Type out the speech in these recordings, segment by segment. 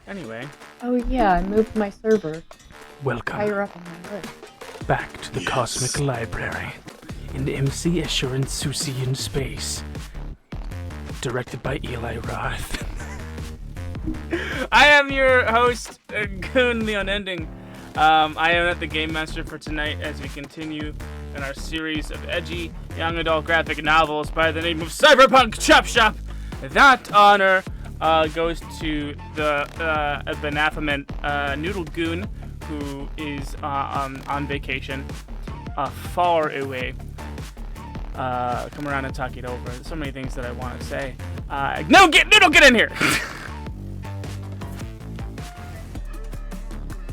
Anyway. Oh yeah, I moved my server Welcome higher up on my list. back to the Cosmic Library in MC Escher and Susie in Space. Directed by Eli Roth. I am your host, Goon the Unending. I am not the Game Master for tonight as we continue in our series of edgy young adult graphic novels by the name of CyberPunk Chop Shop. That honor goes to the benevolent Noodle Goon, who is on vacation far away. Come around and talk it over. There's so many things that I want to say. Noodle, get in here!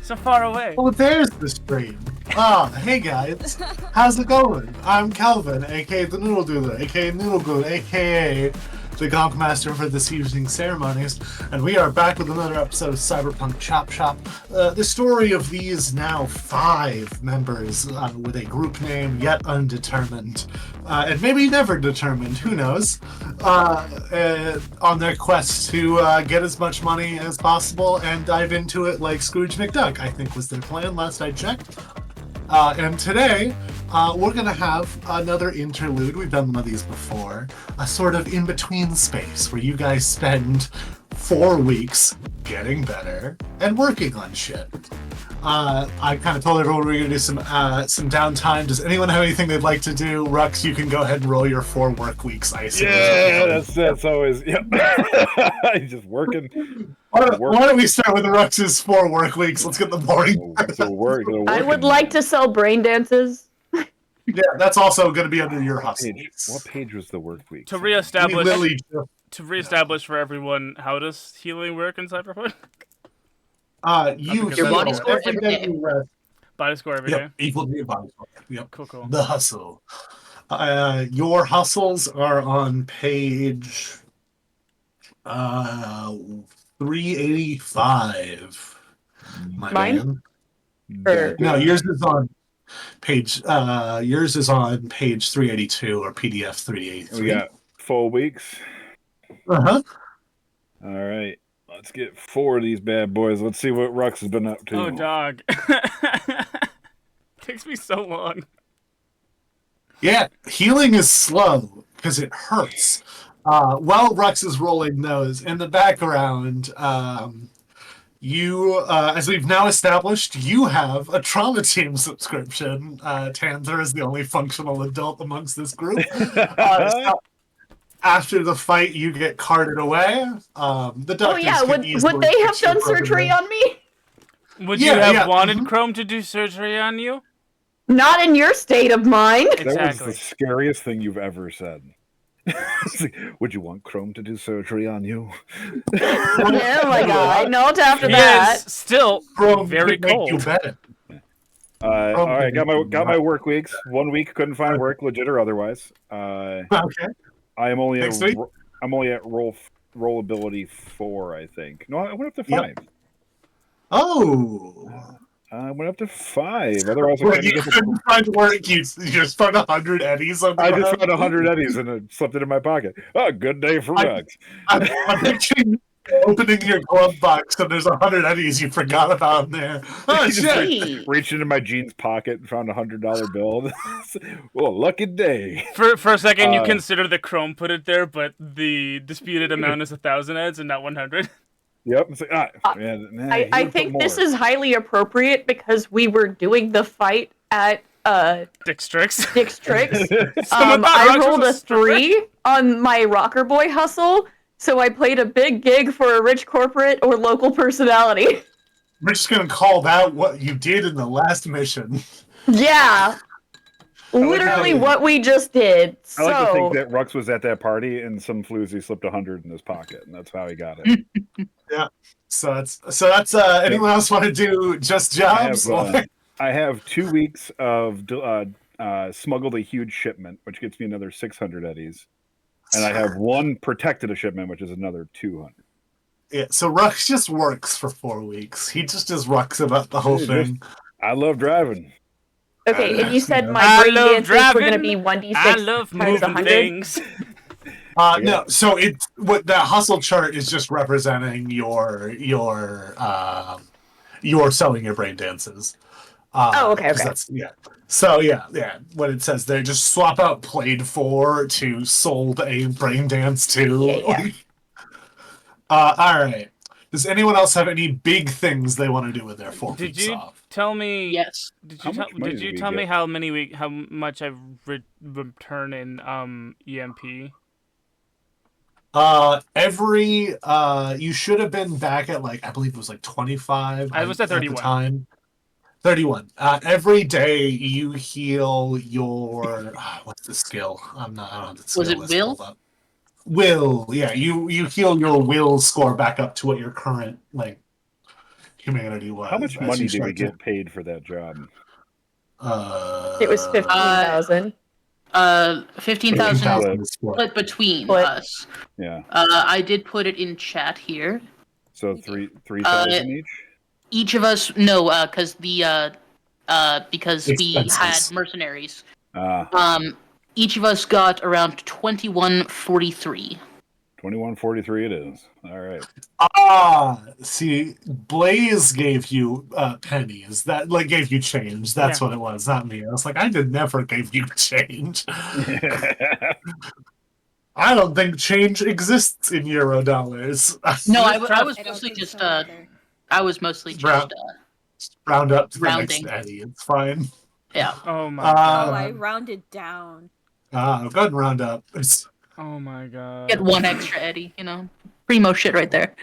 So far away. Oh, there's the stream. Hey guys, how's it going? I'm Calvin, aka the Noodledoodler, aka Noodle Goon, aka the Gonk Master for this evening's ceremonies, and we are back with another episode of CyberPunk Chop Shop. The story of these now 5 members with a group name yet undetermined, and maybe never determined, who knows, on their quest to get as much money as possible and dive into it like Scrooge McDuck, I think was their plan last I checked. And today, we're going to have another interlude. We've done one of these before. A sort of in-between space where you guys spend 4 weeks getting better and working on shit. I kind of told everyone we were going to do some downtime. Does anyone have anything they'd like to do? Rux, you can go ahead and roll your 4 work weeks, I assume. Yeah, that's always, yep. He's just working. Why don't we start with Rux's 4 work weeks? Let's get the boring. I would like to sell brain dances. Yeah, that's also going to be under your hustle. What page was the work week? To reestablish for everyone, how does healing work in Cyberpunk? You Your body score every day you rest. Body score every day. Yep, equal to your body score. Yep. Cool. The hustle. Your hustles are on page 385. Mine? No, yours is on page 382 or PDF 383. We got 4 weeks. Uh-huh. All right. Let's get 4 of these bad boys. Let's see what Rux has been up to. Oh, dog. Takes me so long. Yeah, healing is slow because it hurts. While Rux is rolling those, in the background, you, as we've now established, you have a trauma team subscription. Tanzer is the only functional adult amongst this group. So after the fight, you get carted away. The doctors would they have done surgery on me? Would you have wanted Chrome to do surgery on you? Not in your state of mind. Exactly. That was the scariest thing you've ever said. Would you want Chrome to do surgery on you? Oh my god, not after He that. is still Chrome very could make cold. you better. All right, got my work weeks. 1 week couldn't find work, legit or otherwise. Okay. I'm only at Next week? rollability 4, I think. No, I went up to 5. Yep. Oh. I went up to 5. Otherwise, When you couldn't find work, you just found 100 eddies on the I just ground? found 100 eddies and it slipped it in my pocket. Oh, good day for Rux. I'm picturing opening your glove box and there's 100 eddies you forgot about in there. Oh, Just, shit. reached into my jeans pocket and found a $100 bill. Well, lucky day. For a second, you consider the Chrome put it there, but the disputed amount is 1,000 eds and not 100. Yep. It's like, I think this is highly appropriate because we were doing the fight at Dick's Tricks. I rolled a 3 on my Rocker Boy hustle, so I played a big gig for a rich corporate or local personality. We're just going to call that what you did in the last mission. Yeah. Literally what we just did. I like to think that Rux was at that party and some floozy slipped 100 in his pocket, and that's how he got it. Yeah. So that's anyone else want to do just jobs? I have 2 weeks of smuggled a huge shipment, which gets me another 600 eddies. And I have 1 protected shipment, which is another 200. Yeah, so Rux just works for 4 weeks. He just does Rux about the whole thing. I love driving. Okay, and you said my brain dances were going to be 1d6 I love times moving 100? things. No, so it's what that hustle chart is just representing your selling your brain dances. Okay. That's, yeah. So yeah. What it says there, just swap out played for to sold a brain dance to. Yeah. All right. Does anyone else have any big things they want to do with their 4 Did weeks you off? tell me? Yes. Did How you much tell? money Did did you we tell me get? how much I've returned in EMP? Every you should have been back at like I believe it was like 25. I was at 31 the time. 31. Every day you heal your what's the skill? I don't have the skill Was it list will? pulled up. Will, yeah, you heal your will score back up to what your current like humanity was. How much as money you did we start to- get paid for that job? It was 15,000. 15,000 15,000 split. split between Split. us. Yeah. I did put it in chat here. So 3,000 each. Each of us, no, because because we Expenses. had mercenaries. Ah, Each of us got around 2143. 2143 it is. All right. See, Blaze gave you pennies. That like gave you change. That's Yeah. what it was, not me. I was like, I never gave you change. I don't think change exists in Euro dollars. No, I was I mostly don't think just so either. I was mostly Round- just Round up to the Rounding. next Eddie. It's fine. yeah. Oh my Oh, god. I rounded down. Go ahead and round up. Oh my god. Get one extra Eddie, primo shit right there.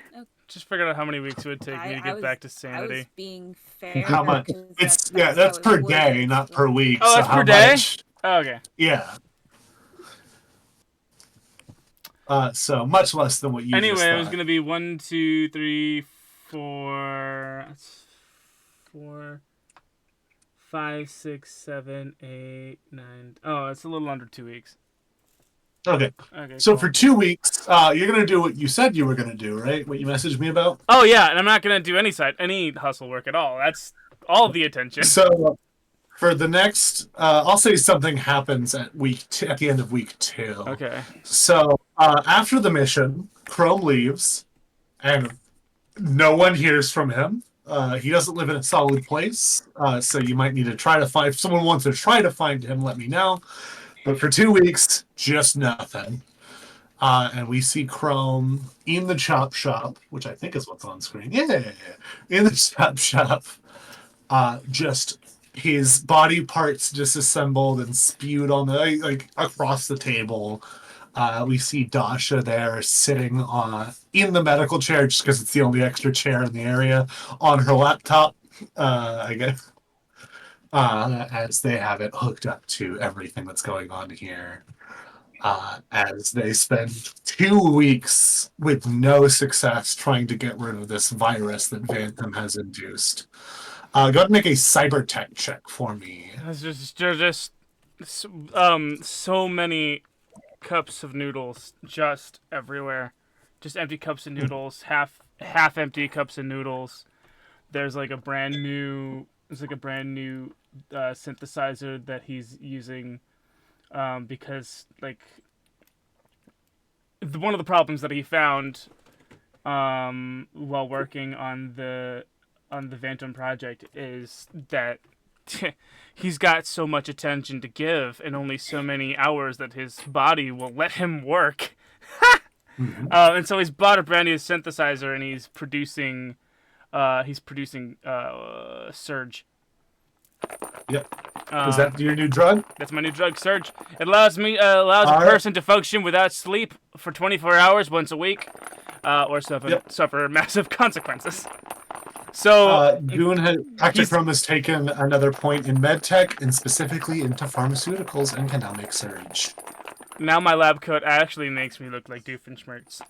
Just figured out how many weeks it would take me to get back to I was sanity. being fair. How much? because That's how per it day, works. not per week. Oh, so that's how per day? much- Oh, okay. Yeah. So much less than what you just Anyway, it was thought. gonna be 1, 2, 3, 4. That's 4, 5, 6, 7, 8, 9. Oh, it's a little under 2 weeks. Okay. Okay. So cool. for 2 weeks, you're gonna do what you said you were gonna do, right? What you messaged me about. Oh yeah, and I'm not gonna do any hustle work at all. That's all the attention. So for the next, I'll say something happens at at the end of week 2. Okay. So after the mission, Chrome leaves, and no one hears from him. He doesn't live in a solid place, so you might need to try to find. If someone wants to try to find him, let me know. But for 2 weeks, just nothing. And we see Chrome in the chop shop, which I think is what's on screen. Yeah, in the chop shop. Just his body parts disassembled and spewed on the across the table. We see Dasha there sitting in the medical chair just because it's the only extra chair in the area on her laptop. I guess. As they have it hooked up to everything that's going on here. As they spend 2 weeks with no success trying to get rid of this virus that Phantom has induced. Go ahead and make a cyber tech check for me. There's just so many cups of noodles just everywhere. Just empty cups of noodles, half empty cups of noodles. There's like a brand new synthesizer that he's using because like one of the problems that he found while working on the Phantom project is that he's got so much attention to give and only so many hours that his body will let him work. And so he's bought a brand new synthesizer and he's producing Surge. Yep. Is that your new drug? That's my new drug, Surge. It allows a Alright. person to function without sleep for 24 hours once a week, or suffer massive consequences. So Goon has taken another point in medtech and specifically into pharmaceuticals and can now make Surge. now my lab coat actually makes me look like Doofenshmirtz.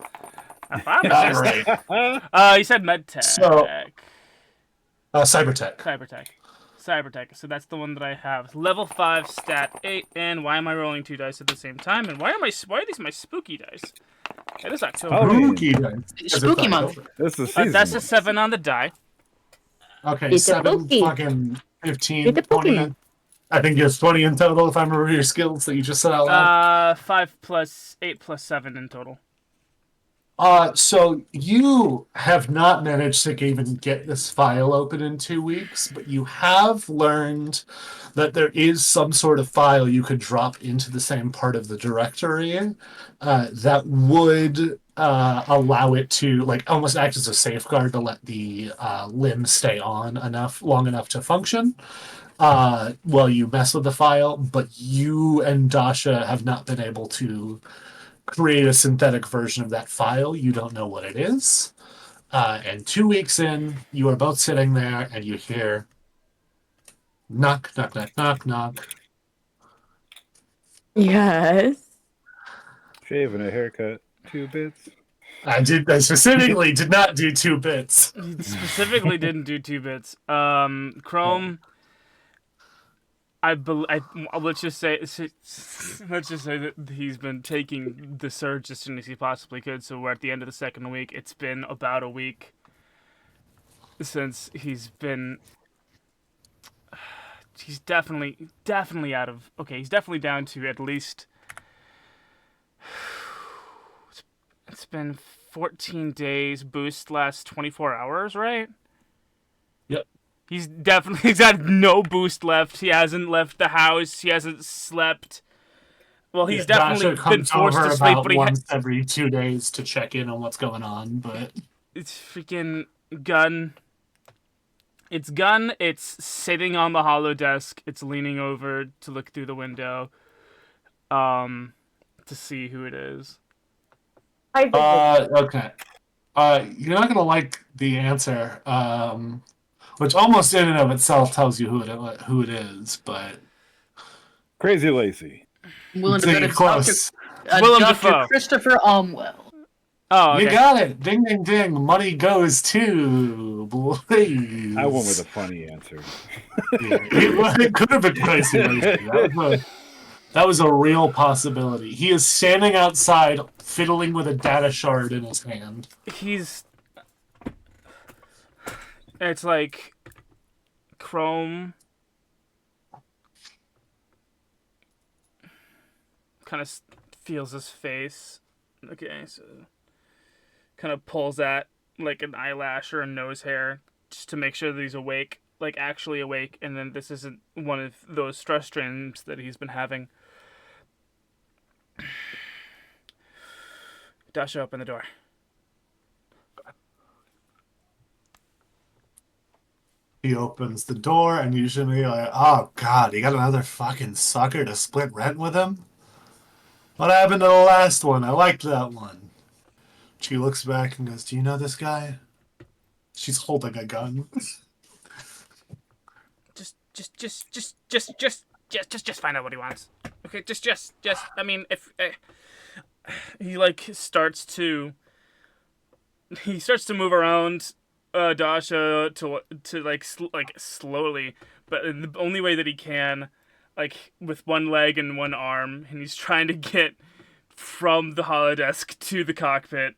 A pharmacist. Right. You said medtech. So- Cybertech. Cybertech. So that's the one that I have. Level 5, stat 8. And why am I rolling 2 dice at the same time? And why are these my spooky dice? It is October. Spooky dice. Spooky month. This is season. That's a 7 on the die. Okay, It's a 7, spooky. fucking 15, It's a spooky 20. month. I think it's 20 in total if I remember your skills that you just said out loud. 5 plus 8 plus 7 in total. So you have not managed to even get this file open in 2 weeks, but you have learned that there is some sort of file you could drop into the same part of the directory that would allow it to like almost act as a safeguard to let the limb stay on long enough to function while you mess with the file. But you and Dasha have not been able to create a synthetic version of that file. You don't know what it is. And 2 weeks in, you are both sitting there and you hear knock, knock, knock, knock, knock. Yes. Shave and a haircut, 2 bits. I specifically did not do 2 bits. He specifically didn't do 2 bits. Chrome. Let's just say that he's been taking the surge as soon as he possibly could. So we're at the end of the second week. It's been about a week since he's definitely out of. Okay, he's definitely down to at least. It's been 14 days. Boost lasts 24 hours, right? Yep. He's got no boost left. He hasn't left the house. He hasn't slept. Well, he's definitely been forced to sleep, but once every 2 days to check in on what's going on. But it's freaking gun. It's gun. It's sitting on the hollow desk. It's leaning over to look through the window, to see who it is. Okay. You're not gonna like the answer. Which almost in and of itself tells you who it is, but Crazy Lacey. Willing to bet it's close. Willem Dr. Dafoe. Christopher Almwell. Oh, okay. You got it. Ding, ding, ding. Money goes to boys. I went with a funny answer. Yeah, it could have been Crazy Lacey. That was a real possibility. He is standing outside, fiddling with a data shard in his hand. It's like Chrome kind of feels his face. Okay, so kind of pulls at like an eyelash or a nose hair just to make sure that he's awake, like actually awake, and then this isn't one of those stress dreams that he's been having. Dasha, open the door. He opens the door, and usually like, oh god, he got another fucking sucker to split rent with him? What happened to the last one? I liked that one. She looks back and goes, do you know this guy? She's holding a gun. Just find out what he wants. Okay, just. I mean, if he like starts to move around Dasha to like slowly, but in the only way that he can, like with one leg and one arm, and he's trying to get from the holodesk to the cockpit.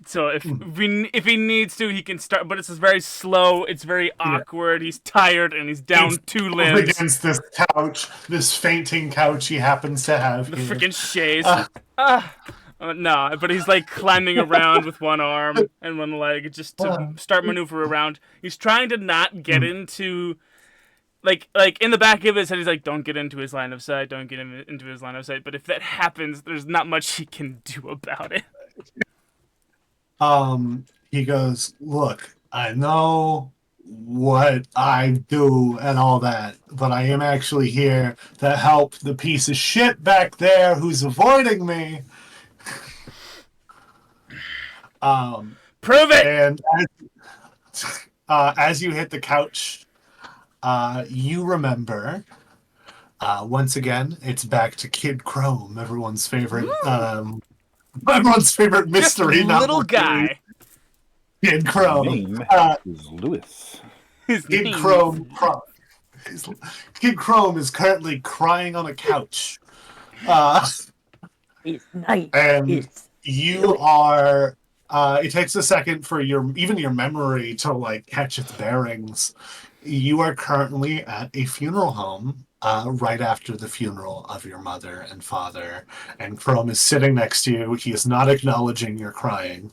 So if he needs to, he can start, but it's very slow. It's very awkward. He's tired and he's down 2 limbs against this couch, this fainting couch he happens to have. The freaking chaise. No, but he's like climbing around with one arm and one leg just to start maneuver around. He's trying to not get into, like in the back of his head, he's like, don't get into his line of sight, don't get into his line of sight. But if that happens, there's not much he can do about it. He goes, look, I know what I do and all that, but I am actually here to help the piece of shit back there who's avoiding me. Prove it! And as you hit the couch, you remember, once again, it's back to Kid Chrome, everyone's favorite mystery. Just little guy. Kid Chrome. His name is Lewis. Kid Chrome is currently crying on a couch. It's nice. And you are... it takes a second for your memory to like catch its bearings. You are currently at a funeral home right after the funeral of your mother and father, and Chrome is sitting next to you. He is not acknowledging your crying,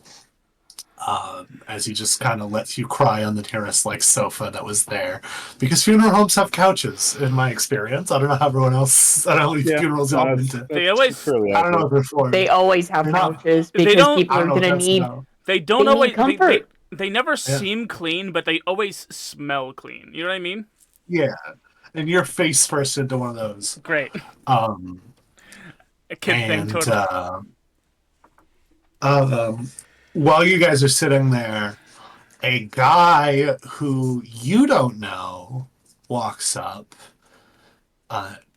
as he just kind of lets you cry on the terrace-like sofa that was there. Because funeral homes have couches, in my experience. I don't know how everyone else. I don't know how many funerals y'all been to. They always. I don't know if they're for. They always have They're not- couches They because don't- people I are don't know if gonna that's need. no. They don't They need always. comfort. They never seem clean, but they always smell clean. You know what I mean? Yeah, and your face first into one of those. Great. A kid thing, totally. While you guys are sitting there, a guy who you don't know walks up,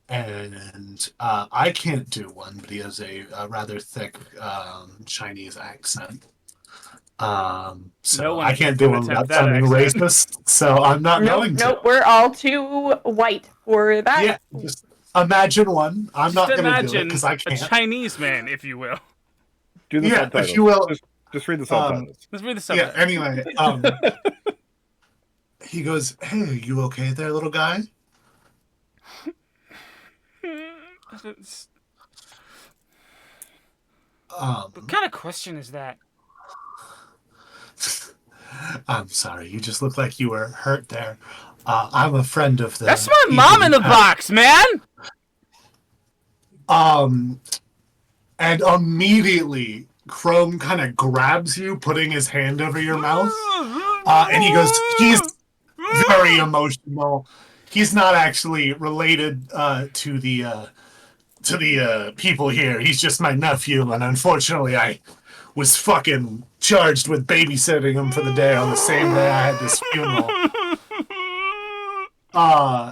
and I can't do one, but he has a rather thick Chinese accent. So No one I can't can do one attempt without that sounding accent. racist. So I'm not going to. Nope, we're all too white for that. Yeah, just imagine one. I'm not Just going to do it imagine because I a can't. Chinese man, if you will. Do the Yeah, subtitles. if you will. Just read the subtitles. Let's read the Yeah. subject. Anyway, he goes, "Hey, are you okay there, little guy?" What kind of question is that? I'm sorry. You just look like you were hurt there. I'm a friend of the. That's my mom in the box, man. And immediately Chrome kind of grabs you, putting his hand over your mouth, and he goes, "He's very emotional. He's not actually related to the people here. He's just my nephew, and unfortunately, I was fucking charged with babysitting him for the day on the same day I had this funeral."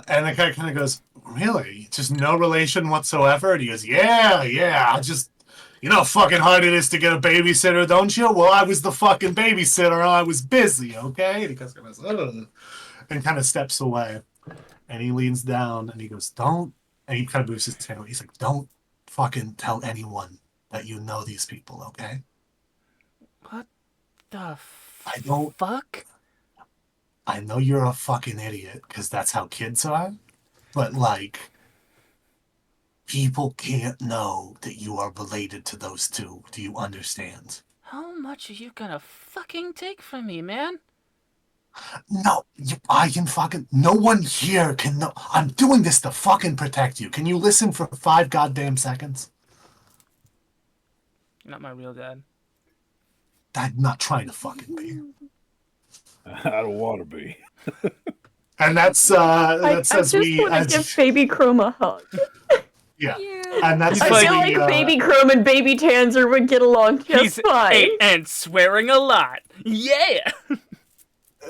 And the guy kind of goes, "Really? Just no relation whatsoever?" And he goes, Yeah. I just, you know how fucking hard it is to get a babysitter, don't you? Well, I was the fucking babysitter. I was busy, okay?" And he goes, "Ugh," and kind of steps away. And he leans down and he goes, "Don't," and he kind of moves his hand away. He's like, "Don't fucking tell anyone that you know these people, okay?" What the don't- fuck? I know you're a fucking idiot, because that's how kids are, but, like, people can't know that you are related to those two. Do you understand? How much are you gonna fucking take from me, man? No, I can fucking... No one here can know... I'm doing this to fucking protect you. Can you listen for 5 goddamn seconds? You're not my real dad. I'm not trying to fucking be. I don't want to be. And that's I as just we... want to give Baby Chrome a hug. Yeah. And that's He's I as feel we, like Baby Chrome and Baby Tanzer would get along just He's fine. 8 and swearing a lot. Yeah.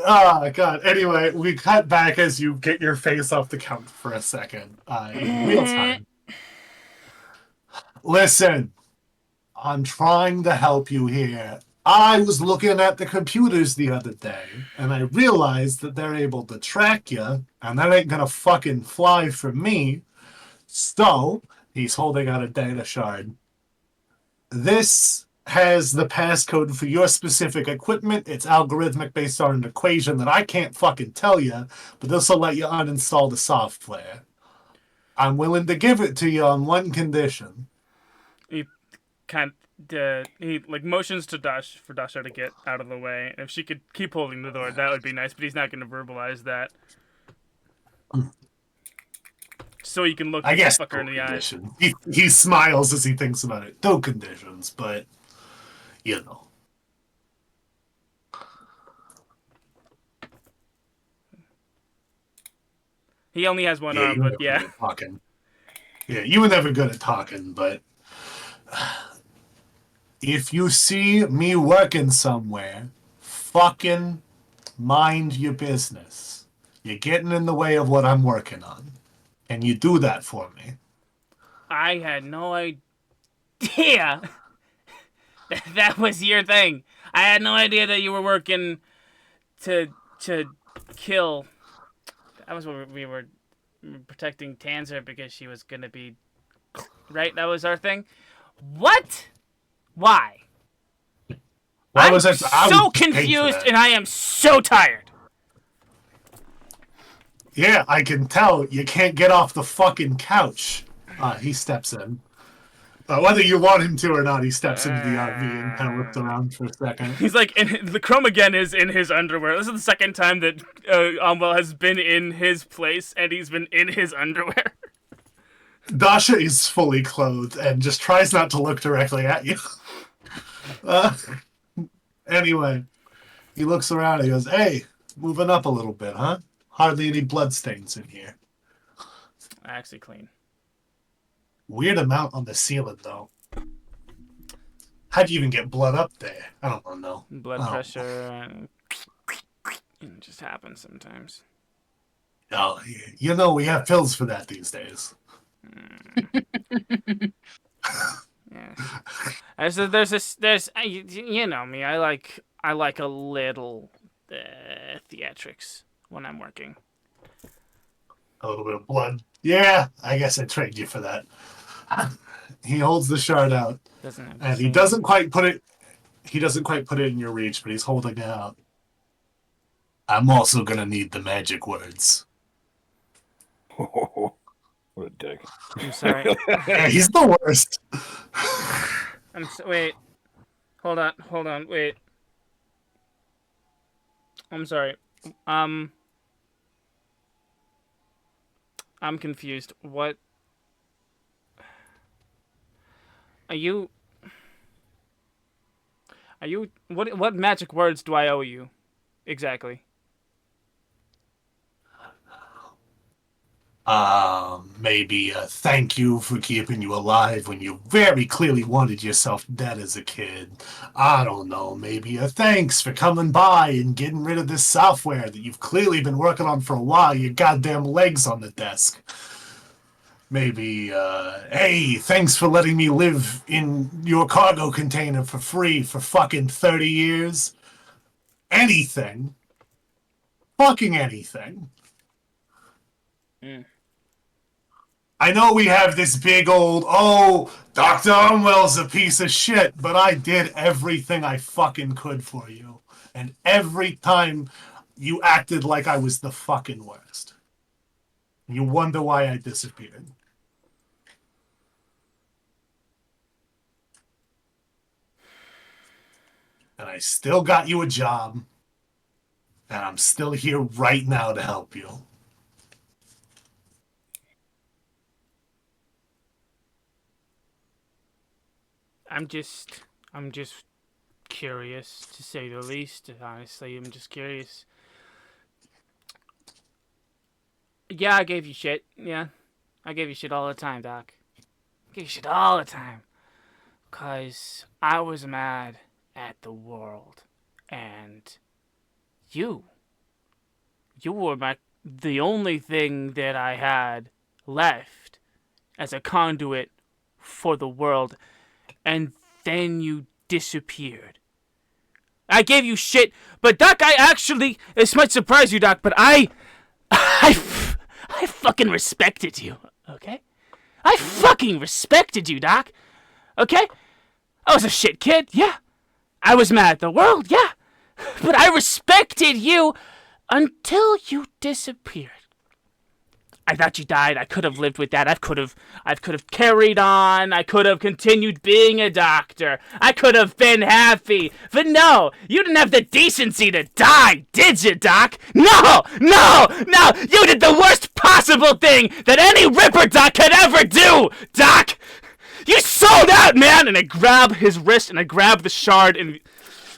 Oh, God. Anyway, we cut back as you get your face off the couch for a second. In real time. Listen, I'm trying to help you here. I was looking at the computers the other day, and I realized that they're able to track you, and that ain't gonna fucking fly for me. So, he's holding out a data shard. This has the passcode for your specific equipment. It's algorithmic based on an equation that I can't fucking tell you, but this will let you uninstall the software. I'm willing to give it to you on one condition. He like motions to Dash for Dasha to get out of the way. If she could keep holding the door, that would be nice, but he's not going to verbalize that. So you can look I guess the fucker in the eye. condition. He smiles as he thinks about it. No conditions, but you know. He only has one arm, but yeah. Talking. Yeah, you were never good at talking, but if you see me working somewhere, fucking mind your business. You're getting in the way of what I'm working on. Can you do that for me? I had no idea that was your thing. I had no idea that you were working to kill. That was what we were protecting Tanzer because she was gonna be right. That was our thing. What? Why? I'm so confused and I am so tired. Yeah, I can tell you can't get off the fucking couch. He steps in. Whether you want him to or not, he steps into the RV and kind of looks around for a second. He's like, the Chrome again is in his underwear. This is the second time that Amwell has been in his place, and he's been in his underwear. Dasha is fully clothed and just tries not to look directly at you. Anyway, he looks around and he goes, "Hey, moving up a little bit, huh? Hardly any bloodstains in here. Actually clean. Weird amount on the ceiling, though. How'd you even get blood up there? I don't know. Blood pressure. It just happens sometimes. Oh, you know we have pills for that these days. Yeah. There's you know me. I like a little theatrics when I'm working. A little bit of blood. Yeah, I guess I trained you for that. He holds the shard out, and he doesn't quite put it. He doesn't quite put it in your reach, but he's holding it out. I'm also gonna need the magic words. What a dick. I'm sorry. Yeah, he's the worst. Wait. Hold on. Wait. I'm sorry. I'm confused. What? Are you? What magic words do I owe you? Exactly. Maybe a thank you for keeping you alive when you very clearly wanted yourself dead as a kid. I don't know, maybe a thanks for coming by and getting rid of this software that you've clearly been working on for a while, your goddamn legs on the desk. Maybe, hey, thanks for letting me live in your cargo container for free for fucking 30 years. Anything. Fucking anything. I know we have this big old, Dr. Umwell's a piece of shit, but I did everything I fucking could for you. And every time you acted like I was the fucking worst. You wonder why I disappeared. And I still got you a job. And I'm still here right now to help you. I'm just curious, to say the least. Honestly, I'm just curious. Yeah, I gave you shit. Yeah, I gave you shit all the time, Doc. I gave you shit all the time. 'Cause I was mad at the world. And you were the only thing that I had left as a conduit for the world. And then you disappeared. I gave you shit, but Doc, this might surprise you, Doc, but I fucking respected you, okay? I fucking respected you, Doc, okay? I was a shit kid, yeah. I was mad at the world, yeah. But I respected you until you disappeared. I thought you died. I could have lived with that. I could have carried on. I could have continued being a doctor. I could have been happy. But no, you didn't have the decency to die, did you, Doc? No! You did the worst possible thing that any Ripper Doc could ever do, Doc! You sold out, man! And I grab his wrist and I grab the shard and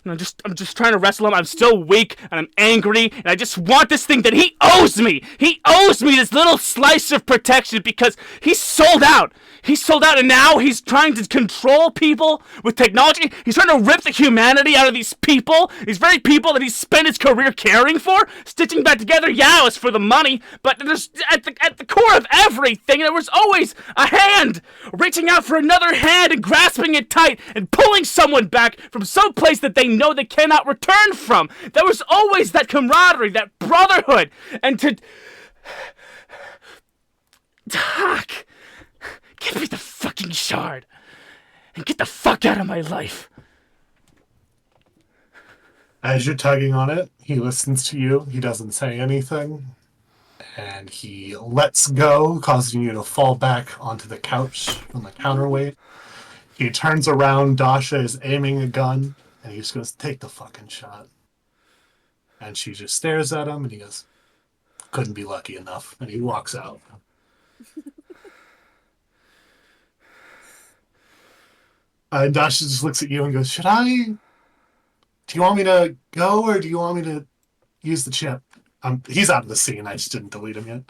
I'm just trying to wrestle him. I'm still weak and I'm angry and I just want this thing that he owes me. He owes me this little slice of protection because he sold out. He sold out and now he's trying to control people with technology. He's trying to rip the humanity out of these people. These very people that he spent his career caring for, stitching back together. Yeah, it was for the money, but there's at the core of everything, there was always a hand reaching out for another hand and grasping it tight and pulling someone back from some place that they know they cannot return from. There was always that camaraderie, that brotherhood, and Doc, give me the fucking shard and get the fuck out of my life. As you're tugging on it, he listens to you. He doesn't say anything. and he lets go, causing you to fall back onto the couch from the counterweight. He turns around, Dasha is aiming a gun, and he just goes, "Take the fucking shot." And she just stares at him, and he goes, "Couldn't be lucky enough," and he walks out. And Dasha just looks at you and goes, "Should I? Do you want me to go, or do you want me to use the chip?" He's out of the scene. I just didn't delete him yet.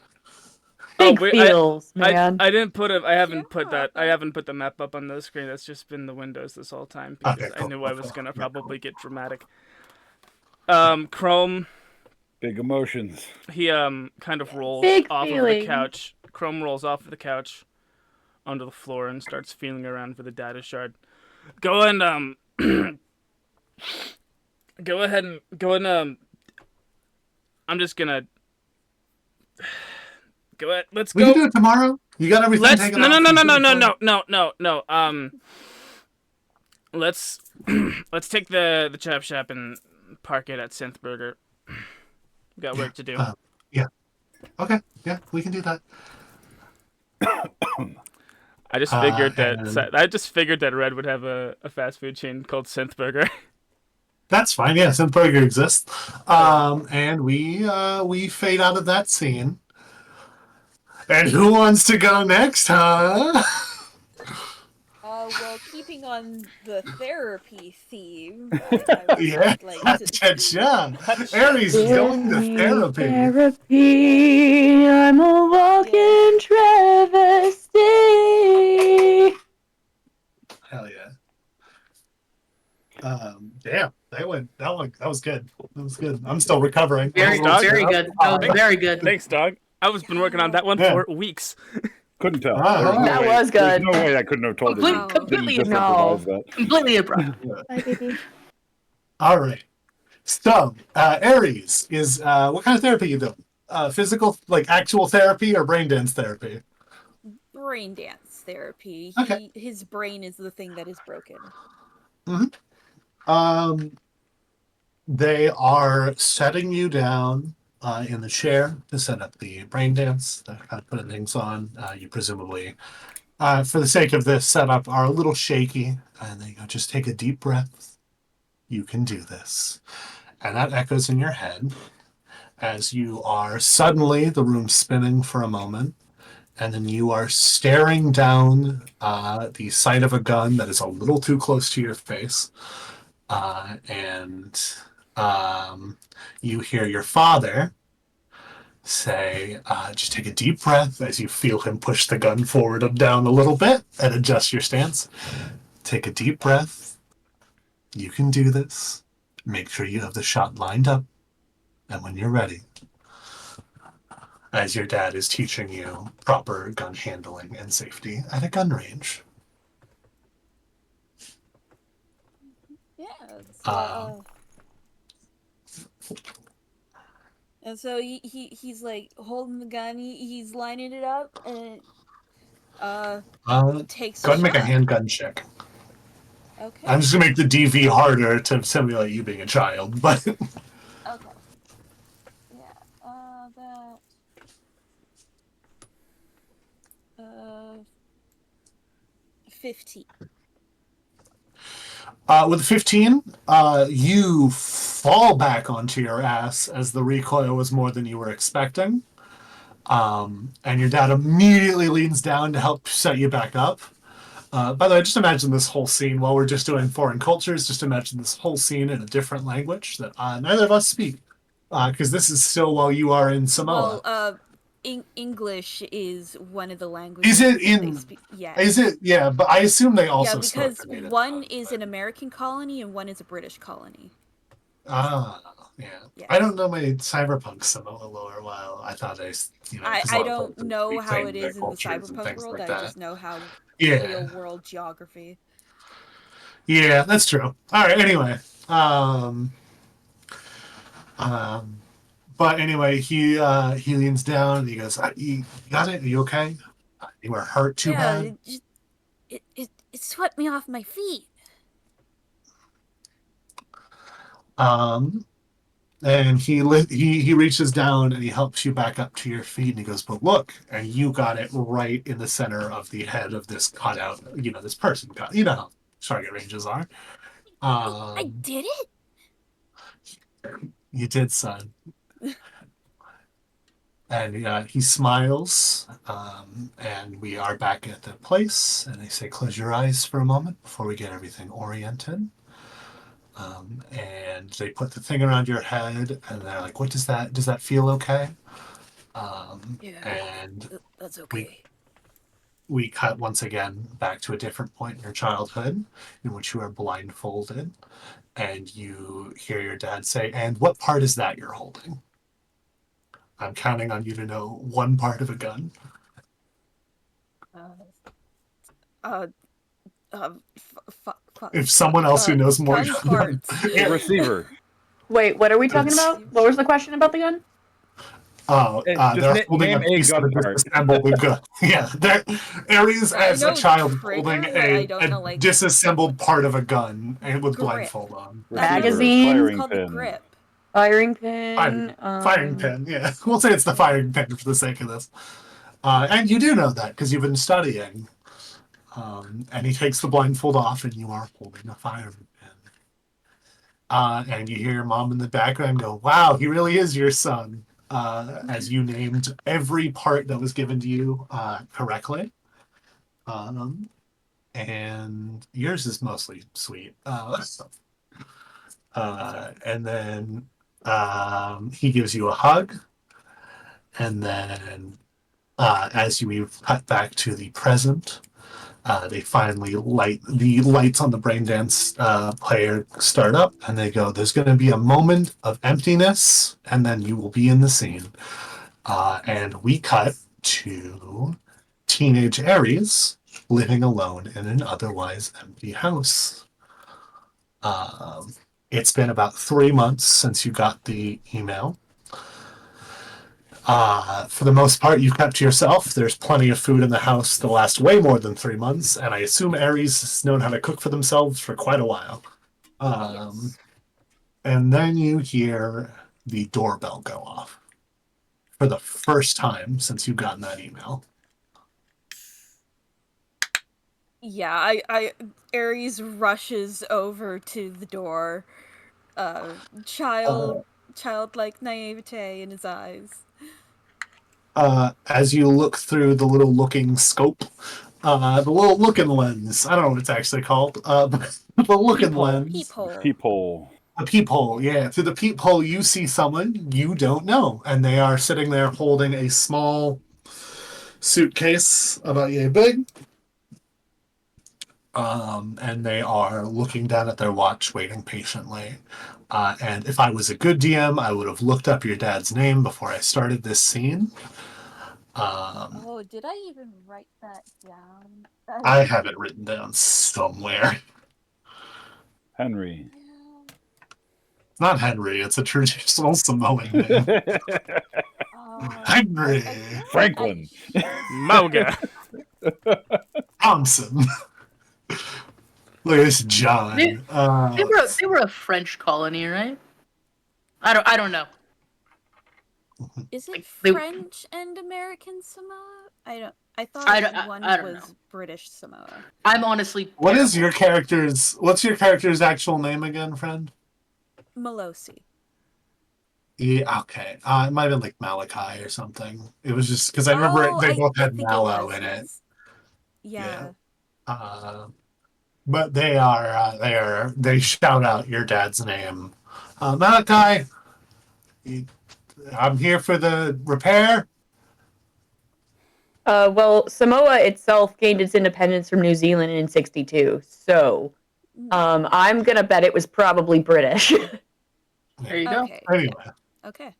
Big feels, man. I didn't put it. I haven't put the map up on the screen. That's just been the windows this whole time because Okay, cool, I knew I was cool. gonna Yeah, probably get dramatic. Chrome. Big emotions. He kind of rolls Big off of the feelings. couch. Chrome rolls off of the couch onto the floor and starts feeling around for the data shard. Go and go ahead and I'm just gonna go ahead. Let's We go. can do it tomorrow. You got everything Let's taken no. off? No. Let's take the chap shop and park it at Synthburger. We got work to do. Yeah. Okay. Yeah, we can do that. I just figured that Red would have a fast food chain called Synthburger. That's fine. Yeah, Synthburger exists. And we fade out of that scene. And who wants to go next, huh? Well, keeping on the therapy theme, I would Yeah. like to... Aries is going to therapy. Therapy. I'm a walking travesty. Hell yeah. Damn, that was good. That was good. I'm still recovering. Very good. That was very good. Thanks, dog. I was been working on that one for weeks. Couldn't tell. That was good. There's no way I couldn't have told her. Wow. Completely Just no. improvise that. Completely abrupt. Bye, baby. All right. So, Aries is what kind of therapy you do? Physical, like actual therapy, or brain dance therapy? Brain dance therapy. Okay. His brain is the thing that is broken. They are setting you down in the chair to set up the brain dance. They're kind of putting things on. You presumably, for the sake of this setup, are a little shaky. And they go, "Just take a deep breath. You can do this." And that echoes in your head as you are suddenly, the room spinning for a moment. And then you are staring down the sight of a gun that is a little too close to your face. And you hear your father say, "Just take a deep breath," as you feel him push the gun forward and down a little bit and adjust your stance. Take a deep breath. You can do this. Make sure you have the shot lined up. And when you're ready, as your dad is teaching you proper gun handling and safety at a gun range. Yeah. And so he's like holding the gun. He's lining it up and takes. Go ahead and make a shot. handgun check. Okay. I'm just gonna make the DV harder to simulate you being a child, but Okay. Yeah. That. 15. With a 15, you fall back onto your ass as the recoil was more than you were expecting. And your dad immediately leans down to help set you back up. By the way, just imagine this whole scene while we're just doing foreign cultures. Just imagine this whole scene in a different language that neither of us speak. Because this is still while you are in Samoa. Well, English is one of the languages. Is it they in? speak. Yeah. Is it? Yeah, but I assume they also Yeah, because spoke native one tongue, is but- an American colony and one is a British colony. Yeah. Yeah. I don't know my cyberpunk Samoa lore well. I thought 'cause I a lot of don't folks know how reclaim it their is in the cultures and cyberpunk things world. like I that. just know how Yeah. real world geography. Yeah, that's true. All right. Anyway, but anyway, he leans down and he goes, "You got it? Are you okay? You were hurt too bad?" It swept me off my feet. And he reaches down and he helps you back up to your feet and he goes, but look, and you got it right in the center of the head of this cutout, this person cut. You know how target ranges are. I did it. You did, son. And he smiles, and we are back at the place, and they say, close your eyes for a moment before we get everything oriented. And they put the thing around your head, and they're like, does that feel okay? And That's okay. we cut once again back to a different point in your childhood in which you are blindfolded, and you hear your dad say, and what part is that you're holding? I'm counting on you to know one part of a gun. If someone else who knows more gun parts. Receiver. Wait, what are we talking about? What was the question about the gun? They're holding a piece of a disassembled gun. Yeah, Aries as a child holding a disassembled part of a gun and with blindfold on. Magazine. It's called the grip. Firing pin. Firing pin, yeah. We'll say it's the firing pin for the sake of this. And you do know that because you've been studying. And he takes the blindfold off and you are holding a firing pin. And you hear your mom in the background go, wow, he really is your son. As you named every part that was given to you correctly. And yours is mostly sweet. And then he gives you a hug. And then as you cut back to the present, they finally the lights on the brain dance player start up, and they go, there's going to be a moment of emptiness, and then you will be in the scene. And we cut to teenage Aries living alone in an otherwise empty house. It's been about 3 months since you got the email. For the most part, you've kept to yourself. There's plenty of food in the house to last way more than 3 months, and I assume Aries has known how to cook for themselves for quite a while. Yes. And then you hear the doorbell go off for the first time since you've gotten that email. Yeah, Aries rushes over to the door. Childlike naivete in his eyes. As you look through the little looking scope, the little looking lens. I don't know what it's actually called. The looking lens. Peephole. A peephole, yeah. Through the peephole, you see someone you don't know, and they are sitting there holding a small suitcase about yay big. And they are looking down at their watch, waiting patiently. And if I was a good DM, I would have looked up your dad's name before I started this scene. Did I even write that down? I have it written down somewhere. Henry. It's not Henry, it's a traditional Samoan name. Henry. Franklin. Moga. Thompson. Look at this John. They were a French colony, right? I don't know. Is it French and American Samoa? I thought one was British Samoa. I'm honestly. What's your character's actual name again, friend? Malosi. Yeah, okay. It might have been like Malachi or something. It was just because I remember they both had Mallow in it. Yeah. But they shout out your dad's name. Malachi, I'm here for the repair. Well, Samoa itself gained its independence from New Zealand in 1962, so I'm gonna bet it was probably British. There you go. Anyway. Okay.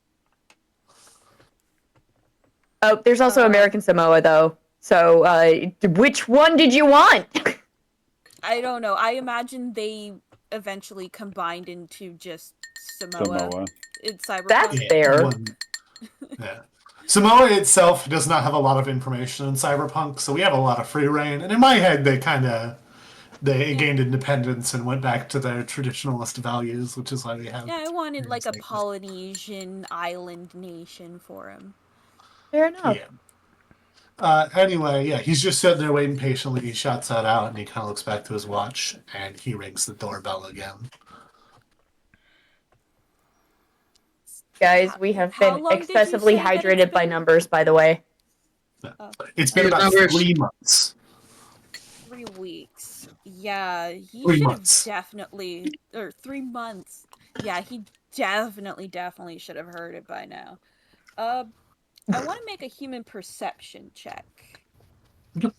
Oh, there's also American Samoa, though. So, which one did you want? I don't know. I imagine they eventually combined into just Samoa. It's CyberPunk. That's fair. Yeah. Samoa itself does not have a lot of information in CyberPunk, so we have a lot of free reign. And in my head, they kind of they gained independence and went back to their traditionalist values, which is why we have. Yeah, I wanted like a Polynesian island nation for him. Fair enough. Yeah. Anyway, yeah, he's just sitting there waiting patiently. He shouts that out, and he kind of looks back to his watch, and he rings the doorbell again. Guys, we have been excessively hydrated by numbers, by the way. It's been about 3 months. 3 weeks. Yeah, he 3 should months. have definitely, or 3 months. Yeah, he definitely should have heard it by now. I want to make a human perception check. Yep.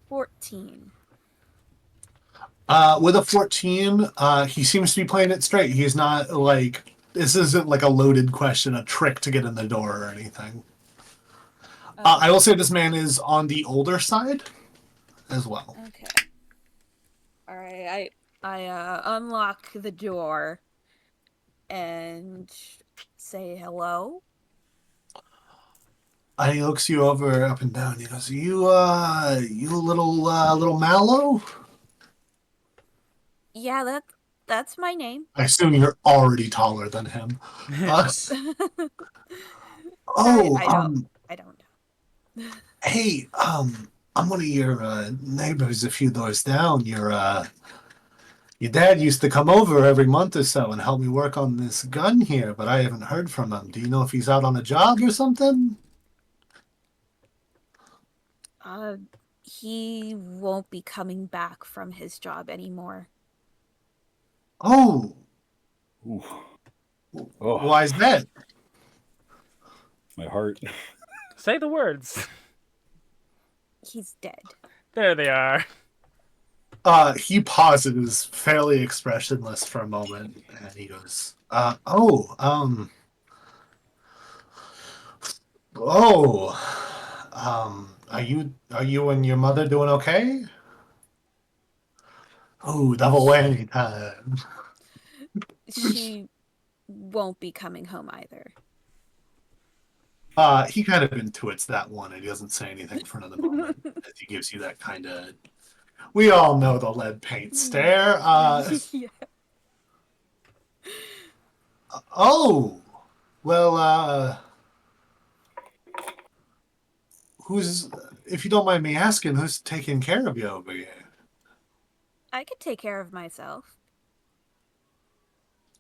14. With a 14, he seems to be playing it straight. He's not like, this isn't like a loaded question, a trick to get in the door or anything. I will say this man is on the older side as well. Okay. All right, I unlock the door and say hello. He looks you over, up and down. He goes, you a little mallow? Yeah, that's my name. I assume you're already taller than him. I don't know. Hey, I'm one of your neighbors a few doors down. Your dad used to come over every month or so and help me work on this gun here, but I haven't heard from him. Do you know if he's out on a job or something? He won't be coming back from his job anymore. Oh. Oh. Why is that? My heart. Say the words. He's dead. There they are. He pauses, fairly expressionless for a moment, and he goes, are you and your mother doing okay? Oh, double whammy time. She won't be coming home either. He kind of intuits that one, and he doesn't say anything for another moment as he gives you that kind of, we all know the lead paint stare. Yeah. Oh, well, who's, if you don't mind me asking, who's taking care of you over here? I could take care of myself.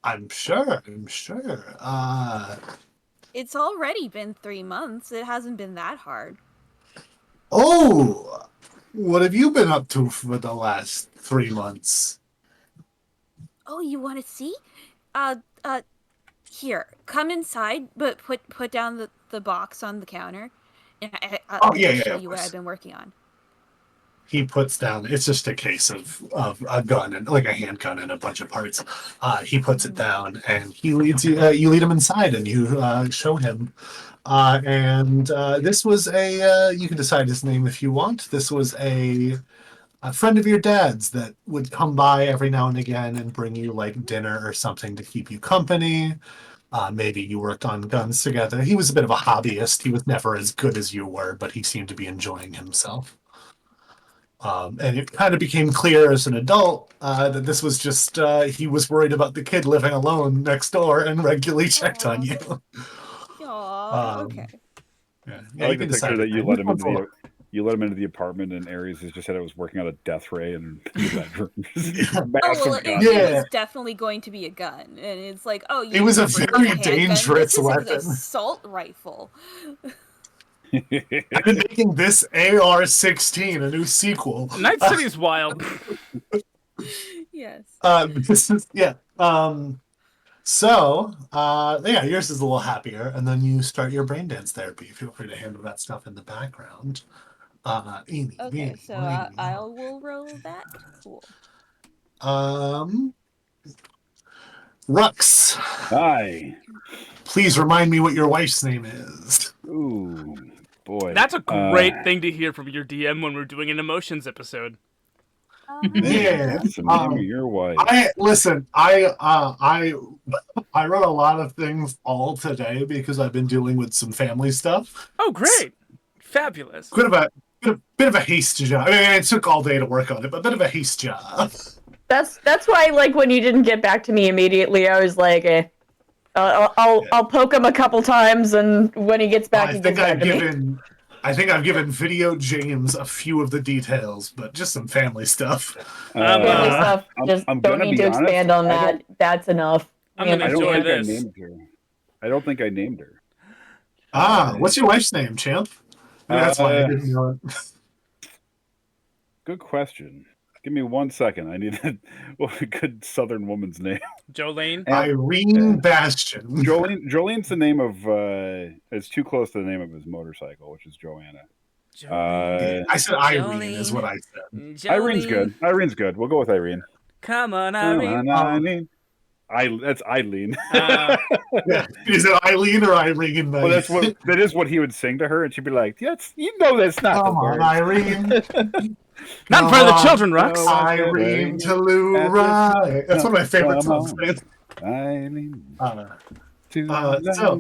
I'm sure. It's already been 3 months. It hasn't been that hard. Oh, what have you been up to for the last 3 months? Oh, you want to see? Here, come inside, but put down the box on the counter. And I'll show you what I've been working on. He puts down, it's just a case of a gun, and like a handgun and a bunch of parts. He puts it down, and he leads you, you lead him inside, and you show him. This was you can decide his name if you want. This was a friend of your dad's that would come by every now and again and bring you like dinner or something to keep you company. Maybe you worked on guns together. He was a bit of a hobbyist. He was never as good as you were, but he seemed to be enjoying himself. And it kind of became clear as an adult that this was just, he was worried about the kid living alone next door and regularly checked on you. Aww, okay. Yeah, I like the picture that you let him into the apartment, and Aries has just said I was working on a death ray in the bedroom. It was definitely going to be a gun, and it's like, oh, it was a very dangerous weapon. This is an assault rifle. I've been making this AR-16 a new sequel. Night City's wild. Yes. This is yours is a little happier, and then you start your brain dance therapy. Feel free to handle that stuff in the background. Okay, so I will roll that. Cool. Rux. Hi. Please remind me what your wife's name is. Ooh, boy. That's a great thing to hear from your DM when we're doing an emotions episode. Yeah. That's the name of your wife. I wrote a lot of things all today because I've been dealing with some family stuff. Oh, great. Fabulous. Bit of a haste job. I mean, it took all day to work on it, but a bit of a haste job. That's why, like, when you didn't get back to me immediately, I was like, I'll poke him a couple times, and when he gets back, he gets back to me. I think I've given videojames a few of the details, but just some family stuff. Family stuff. Just don't need to expand on that. That's enough. I'm gonna enjoy this. I don't think I named her. What's your wife's name, champ? That's why I didn't know it. Good question. Give me 1 second. I need a good Southern woman's name. Jolene? Irene Bastion. Jolene's the name of, it's too close to the name of his motorcycle, which is Joanna. I said Irene is what I said. Jolene. Irene's good. Irene's good. We'll go with Irene. Come on, Irene. That's Eileen. Yeah. Is it Eileen or Irene? Well, that is what he would sing to her, and she'd be like, "Yes, that's not Come the on, word." Irene. Not in front of the children, Rux. Irene Telluride. That's one of my favorite songs. Eileen. So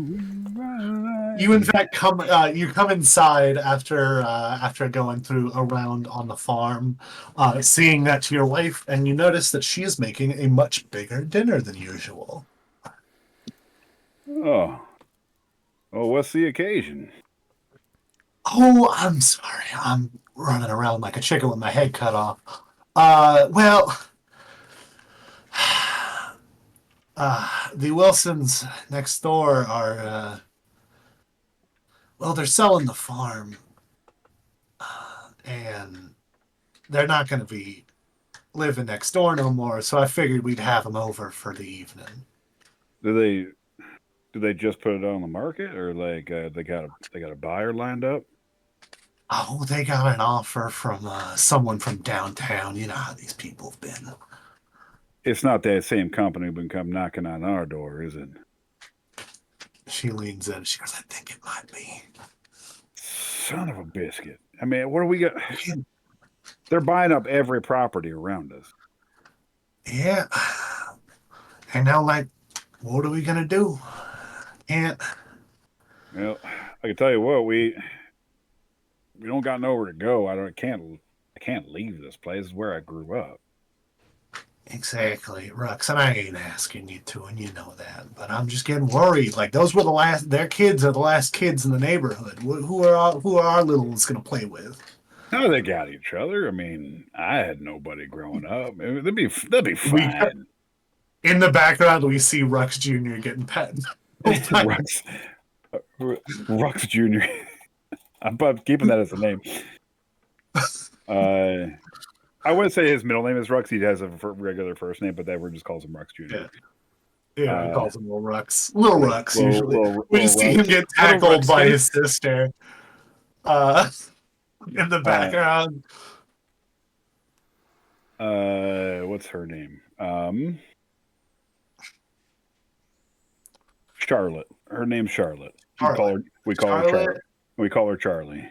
you in fact come inside after going through around on the farm, seeing that to your wife, and you notice that she is making a much bigger dinner than usual. Oh, what's the occasion? Oh, I'm sorry. I'm running around like a chicken with my head cut off. Well, the Wilsons next door are, they're selling the farm, and they're not going to be living next door no more, so I figured we'd have them over for the evening. Do they just put it on the market, or like they got a buyer lined up? Oh, they got an offer from someone from downtown. You know how these people have been. It's not that same company who come knocking on our door, is it? She leans in. She goes, I think it might be. Son of a biscuit. I mean, what do we got? They're buying up every property around us. Yeah. And now, like, what are we going to do? Well, I can tell you what, we don't got nowhere to go. I can't leave this place. This is where I grew up. Exactly, Rux, and I ain't asking you to, and you know that. But I'm just getting worried. Like, those were their kids are the last kids in the neighborhood. Who are our little ones going to play with? No, they got each other. I mean, I had nobody growing up. They'll be fine. In the background, we see Rux Jr. getting pet. Rux Jr. I'm keeping that as a name. I wouldn't say his middle name is Rux. He has a regular first name, but everyone just calls him Rux Jr. Yeah, he calls him Little Rux. Little Rux, usually. We just see him get tackled by his sister. In the background. What's her name? Charlotte. Her name's Charlotte. We call her Charlie. We call her Charlie.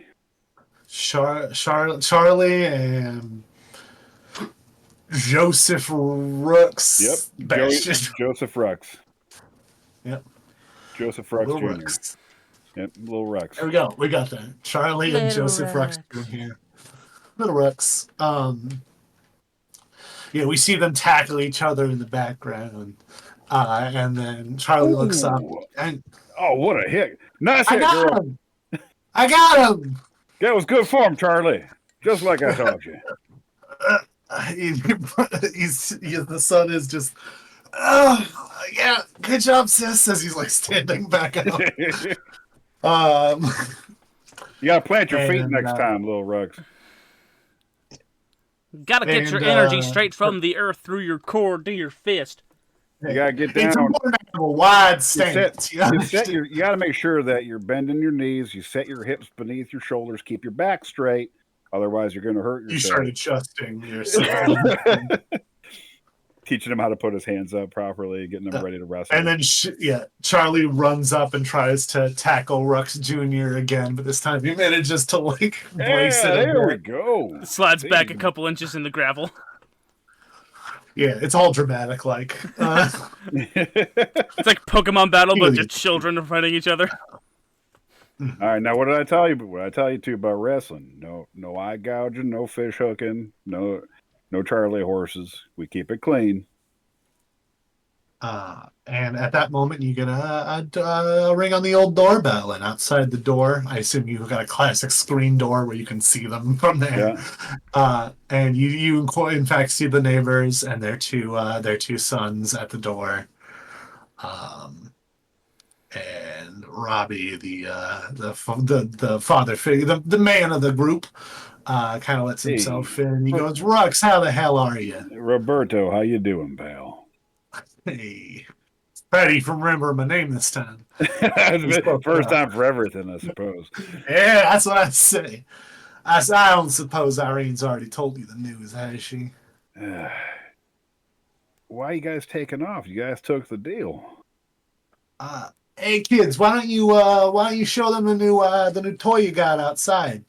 Charlie and Joseph Rux. Yep. Joseph Rux. Yep. Joseph Rux Little Jr. Rux. Yep. Little Rux. There we go. We got that. Charlie and Joseph Rux here. Little Rux. Yeah, we see them tackle each other in the background. And then Charlie looks up and what a hit. Nice hit, girl. I got him. That was good form, Charlie. Just like I told you. The son is just, yeah, good job, sis, as he's like standing back up. You gotta plant your feet next time, little Rux. Gotta get your energy straight from the earth through your core to your fist. You gotta get down. It's important to have a wide stance. You gotta make sure that you're bending your knees. You set your hips beneath your shoulders. Keep your back straight. Otherwise, you're gonna hurt yourself. You start adjusting yourself. teaching him how to put his hands up properly, getting him ready to wrestle. And then, Charlie runs up and tries to tackle Rux Jr. again, but this time he manages to like brace it. There we go. Slides back a couple inches in the gravel. Yeah, it's all dramatic. Like it's like Pokemon battle, but just children are fighting each other. All right, now what did I tell you? What did I tell you too about wrestling? No eye gouging, no fish hooking, no Charlie horses. We keep it clean. And at that moment, you get a ring on the old doorbell, and outside the door, I assume you've got a classic screen door where you can see them from there. Yeah. And you in fact see the neighbors and their two sons at the door. And Robbie, the father figure, the man of the group, kind of lets himself in. He goes, "Rux, how the hell are you?" Roberto, how you doing, pal? Hey, Patty from remember my name this time. First time for everything, I suppose. Yeah, that's what I say. I don't suppose Irene's already told you the news, has she? Why are you guys taking off? You guys took the deal. Hey kids, why don't you show them the new toy you got outside?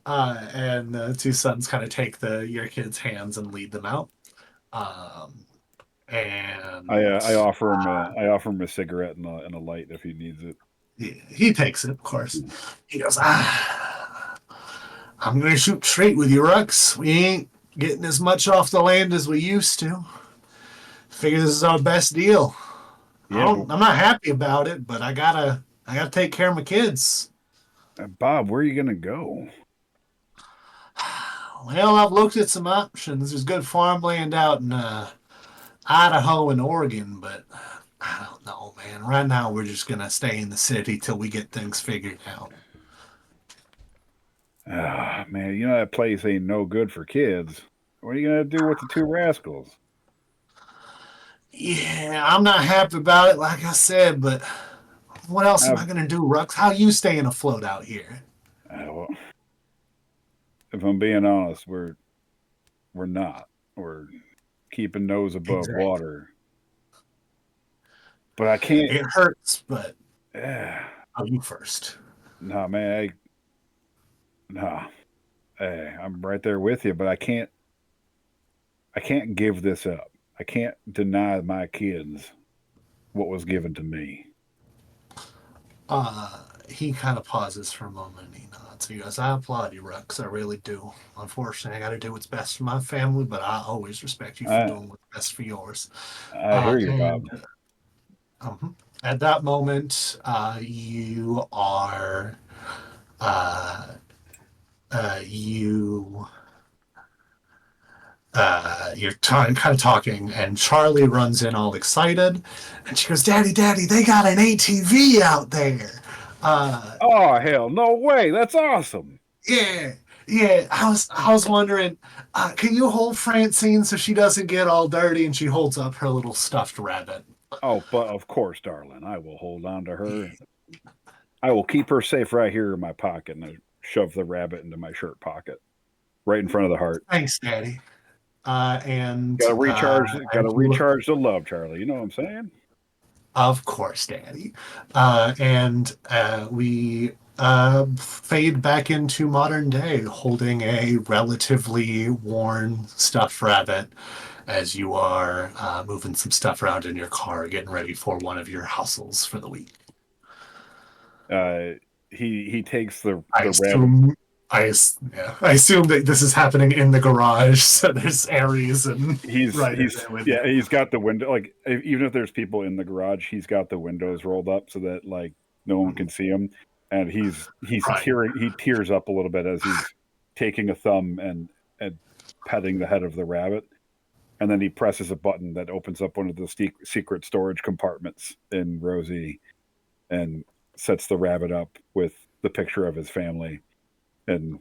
And the two sons kind of take your kids' hands and lead them out. And I offer him a cigarette and a light if he needs it. He takes it, of course. He goes, I'm gonna shoot straight with you, Rux. We ain't getting as much off the land as we used to. Figure this is our best deal. Yeah, I'm not happy about it, but I gotta take care of my kids. Bob, where are you gonna go? Well, I've looked at some options. There's good farmland out in Idaho and Oregon, but I don't know, man. Right now, we're just gonna stay in the city till we get things figured out. Man, you know that place ain't no good for kids. What are you gonna do with the two rascals? Yeah, I'm not happy about it, like I said, but what else am I gonna do, Rux? How you staying afloat out here? Well, if I'm being honest, we're not. We're keeping nose above water. But I can't. It hurts, but I'll you first. No, man. Hey, I'm right there with you, but I can't give this up. I can't deny my kids what was given to me. He kind of pauses for a moment and he nods. He goes, I applaud you, Rux. I really do. Unfortunately, I got to do what's best for my family, but I always respect you for doing what's best for yours. I hear you, Bob. At that moment, you are... you're kind of talking, and Charlie runs in all excited, and she goes, Daddy, they got an ATV out there. Oh, hell, no way. That's awesome. Yeah. I was wondering, can you hold Francine so she doesn't get all dirty? And she holds up her little stuffed rabbit. Oh, but of course, darling. I will hold on to her. I will keep her safe right here in my pocket, and I shove the rabbit into my shirt pocket, right in front of the heart. Thanks, Daddy. And gotta recharge the love, Charlie. You know what I'm saying? Of course, Daddy. And we fade back into modern day, holding a relatively worn stuffed rabbit as you are moving some stuff around in your car, getting ready for one of your hustles for the week. He takes the rabbit. I assume that this is happening in the garage, so there's Aries and he's got the window, like even if there's people in the garage, he's got the windows rolled up so that like no one can see him, and he tears up a little bit as he's taking a thumb and petting the head of the rabbit, and then he presses a button that opens up one of the secret storage compartments in Rosie, and sets the rabbit up with the picture of his family. And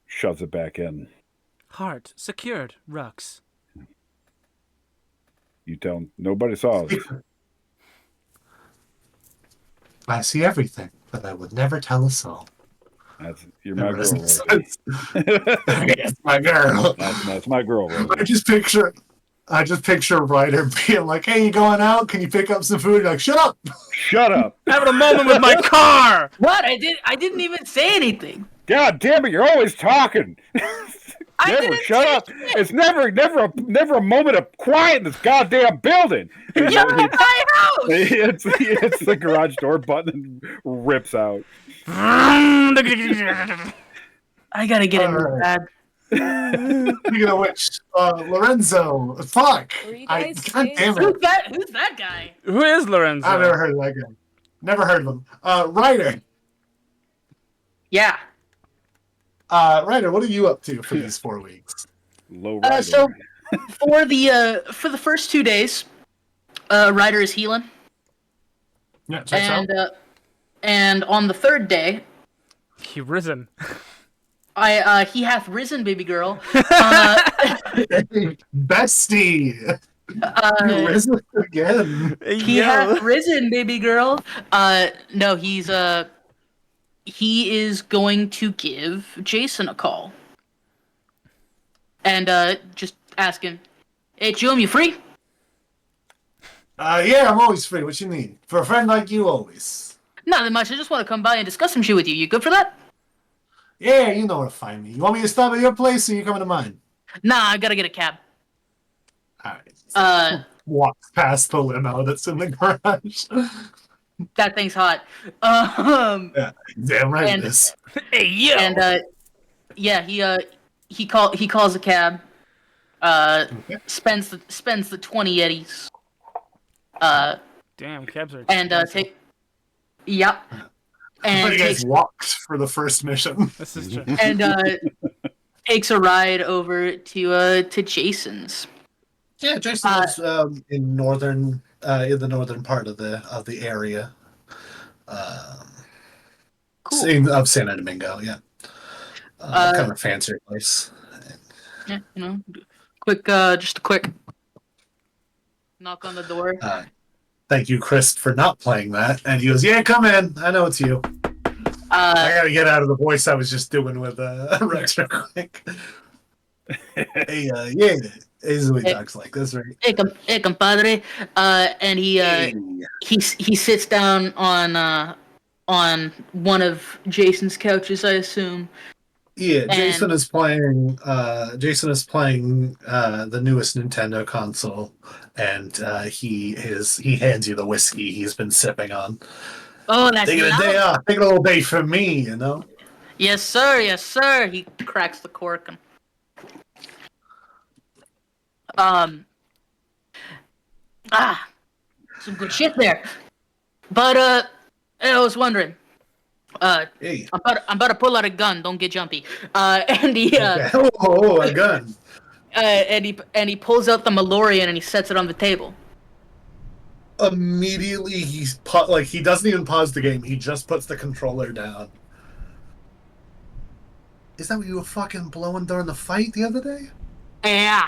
shoves it back in. Heart secured, Rux. You tell him nobody saw us. I see everything, but I would never tell a soul. You're my girl. That's my girl. That's my girl. I just picture I just picture Ryder being like, "Hey, you going out? Can you pick up some food?" You're like, "Shut up!" Shut up! Having a moment with my car. What? I didn't even say anything. God damn it! You're always talking. I Never didn't shut say up. shit. It's never a moment of quiet in this goddamn building. You're in my house. It's the garage door button and rips out. I gotta get in All this right. bad. Speaking of which, Lorenzo, fuck! Were you I, guys God damn it! Who's that guy? Who is Lorenzo? I've never heard of that guy. Never heard of him. Ryder. Yeah. Ryder, what are you up to for these 4 weeks? Low rider. So for the first 2 days, Ryder is healing, Yeah, checks out. and on the third day, He risen. he hath risen, baby girl. Bestie! Risen again. He hath risen, baby girl. No, he is going to give Jason a call. And just ask him, "Hey, Jim, you free?" Yeah, I'm always free. What you need? For a friend like you, always. Nothing much. I just want to come by and discuss some shit with you. You good for that? Yeah, you know where to find me. You want me to stop at your place or you coming to mine? Nah, I gotta get a cab. Alright. Walks past the limo that's in the garage. That thing's hot. Yeah, damn right And- it is. Hey yo. And yeah, he calls a cab. Spends the 20 eddies. Damn, cabs are. And take. Yep. But And you guys takes walked for the first mission. This is true. and takes a ride over to Jason's. Yeah, Jason lives in the northern part of the area. Cool. Of Santo Domingo, yeah. Kind of a fancier place. Yeah, just a quick knock on the door. Thank you, Chris, for not playing that. And he goes, "Yeah, come in. I know it's you." I gotta get out of the voice I was just doing with Rex real quick. Hey, yeah, this is what he talks like. That's right. Hey, compadre. And he sits down on one of Jason's couches, I assume. Yeah, Jason is playing the newest Nintendo console, and he hands you the whiskey he's been sipping on. Oh, that's Taking a nice. day off, taking a little day for me, you know. Yes, sir. Yes, sir. He cracks the cork and some good shit there. But I was wondering. Hey, I'm about to pull out a gun. Don't get jumpy. And he a gun. and he pulls out the Malorian and he sets it on the table. Immediately, he doesn't even pause the game. He just puts the controller down. Is that what you were fucking blowing during the fight the other day? Yeah.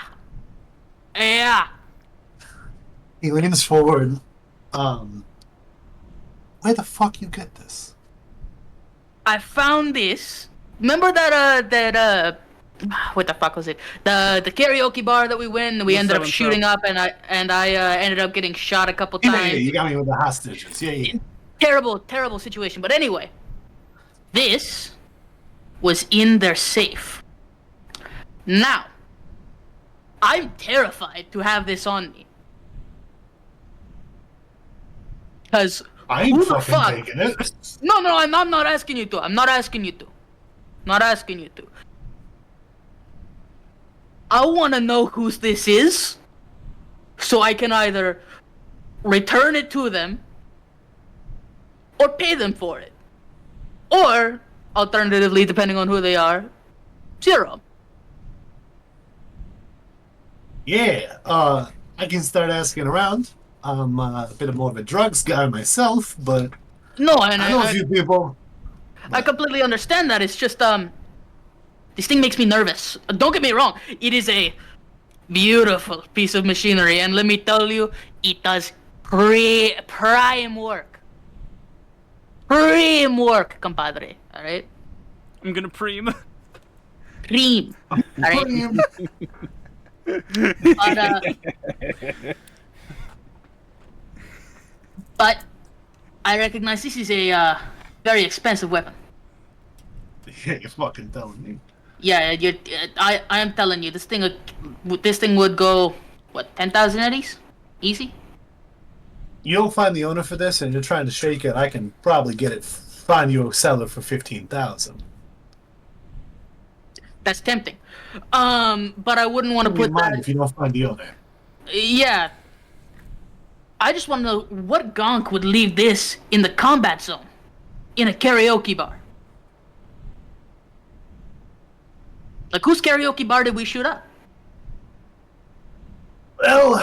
He leans forward. Where the fuck you get this? I found this. Remember that what the fuck was it? The karaoke bar that we went and we ended up shooting up and I ended up getting shot a couple times. Yeah, you got me with the hostages. Yeah. Terrible situation. But anyway, this was in their safe. Now, I'm terrified to have this on me. Because I ain't who the fucking fuck? taking it. No, I'm not asking you to. I'm not asking you to. I want to know whose this is, so I can either return it to them or pay them for it. Or, alternatively, depending on who they are, zero. Yeah, I can start asking around. I'm a bit more of a drugs guy myself, but No, and I know a few people. I completely understand that. It's just, this thing makes me nervous. Don't get me wrong. It is a beautiful piece of machinery, and let me tell you, it does prime work. Prime work, compadre. Alright? I'm gonna preem. Prime. Alright? But I recognize this is a very expensive weapon. Yeah, you're fucking telling me. Yeah, I am telling you, this thing would go, what, 10,000 eddies? Easy? You don't find the owner for this and you're trying to shake it, I can probably find you a seller for 15,000. That's tempting. But I wouldn't want to put that... if you don't find the owner. Yeah. I just want to know what gonk would leave this in the combat zone, in a karaoke bar. Like, whose karaoke bar did we shoot up? Well,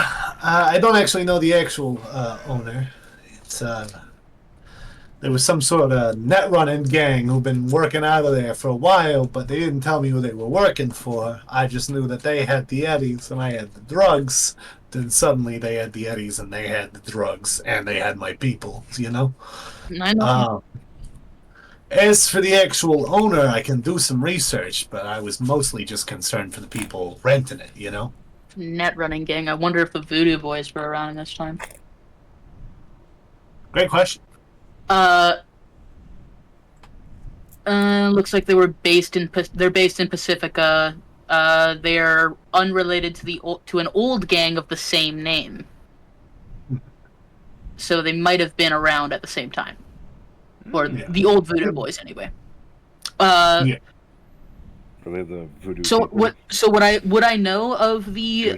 I don't actually know the actual owner. It's there was some sort of net running gang who've been working out of there for a while, but they didn't tell me who they were working for. I just knew that they had the eddies and I had the drugs. Then suddenly they had the eddies and they had the drugs and they had my people. You know. I know. As for the actual owner, I can do some research, but I was mostly just concerned for the people renting it, you know? Net running gang. I wonder if the Voodoo Boys were around this time. Great question. Looks like they were based in Pacifica. They're unrelated to an old gang of the same name. So they might have been around at the same time. Or the old Voodoo Boys, anyway. Are they the Voodoo so people? Would I know of the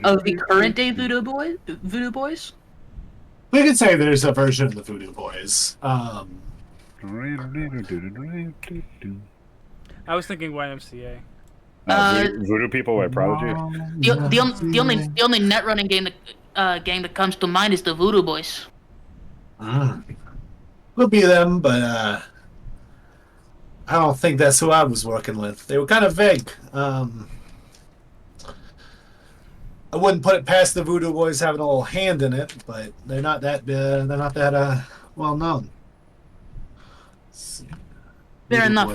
current day Voodoo Boys? We could say there's a version of the Voodoo Boys. I was thinking YMCA. Voodoo people by Prodigy. The only net running gang that comes to mind is the Voodoo Boys. Could be them, but I don't think that's who I was working with. They were kind of vague. I wouldn't put it past the Voodoo Boys having a little hand in it, but they're not that well known. Fair enough.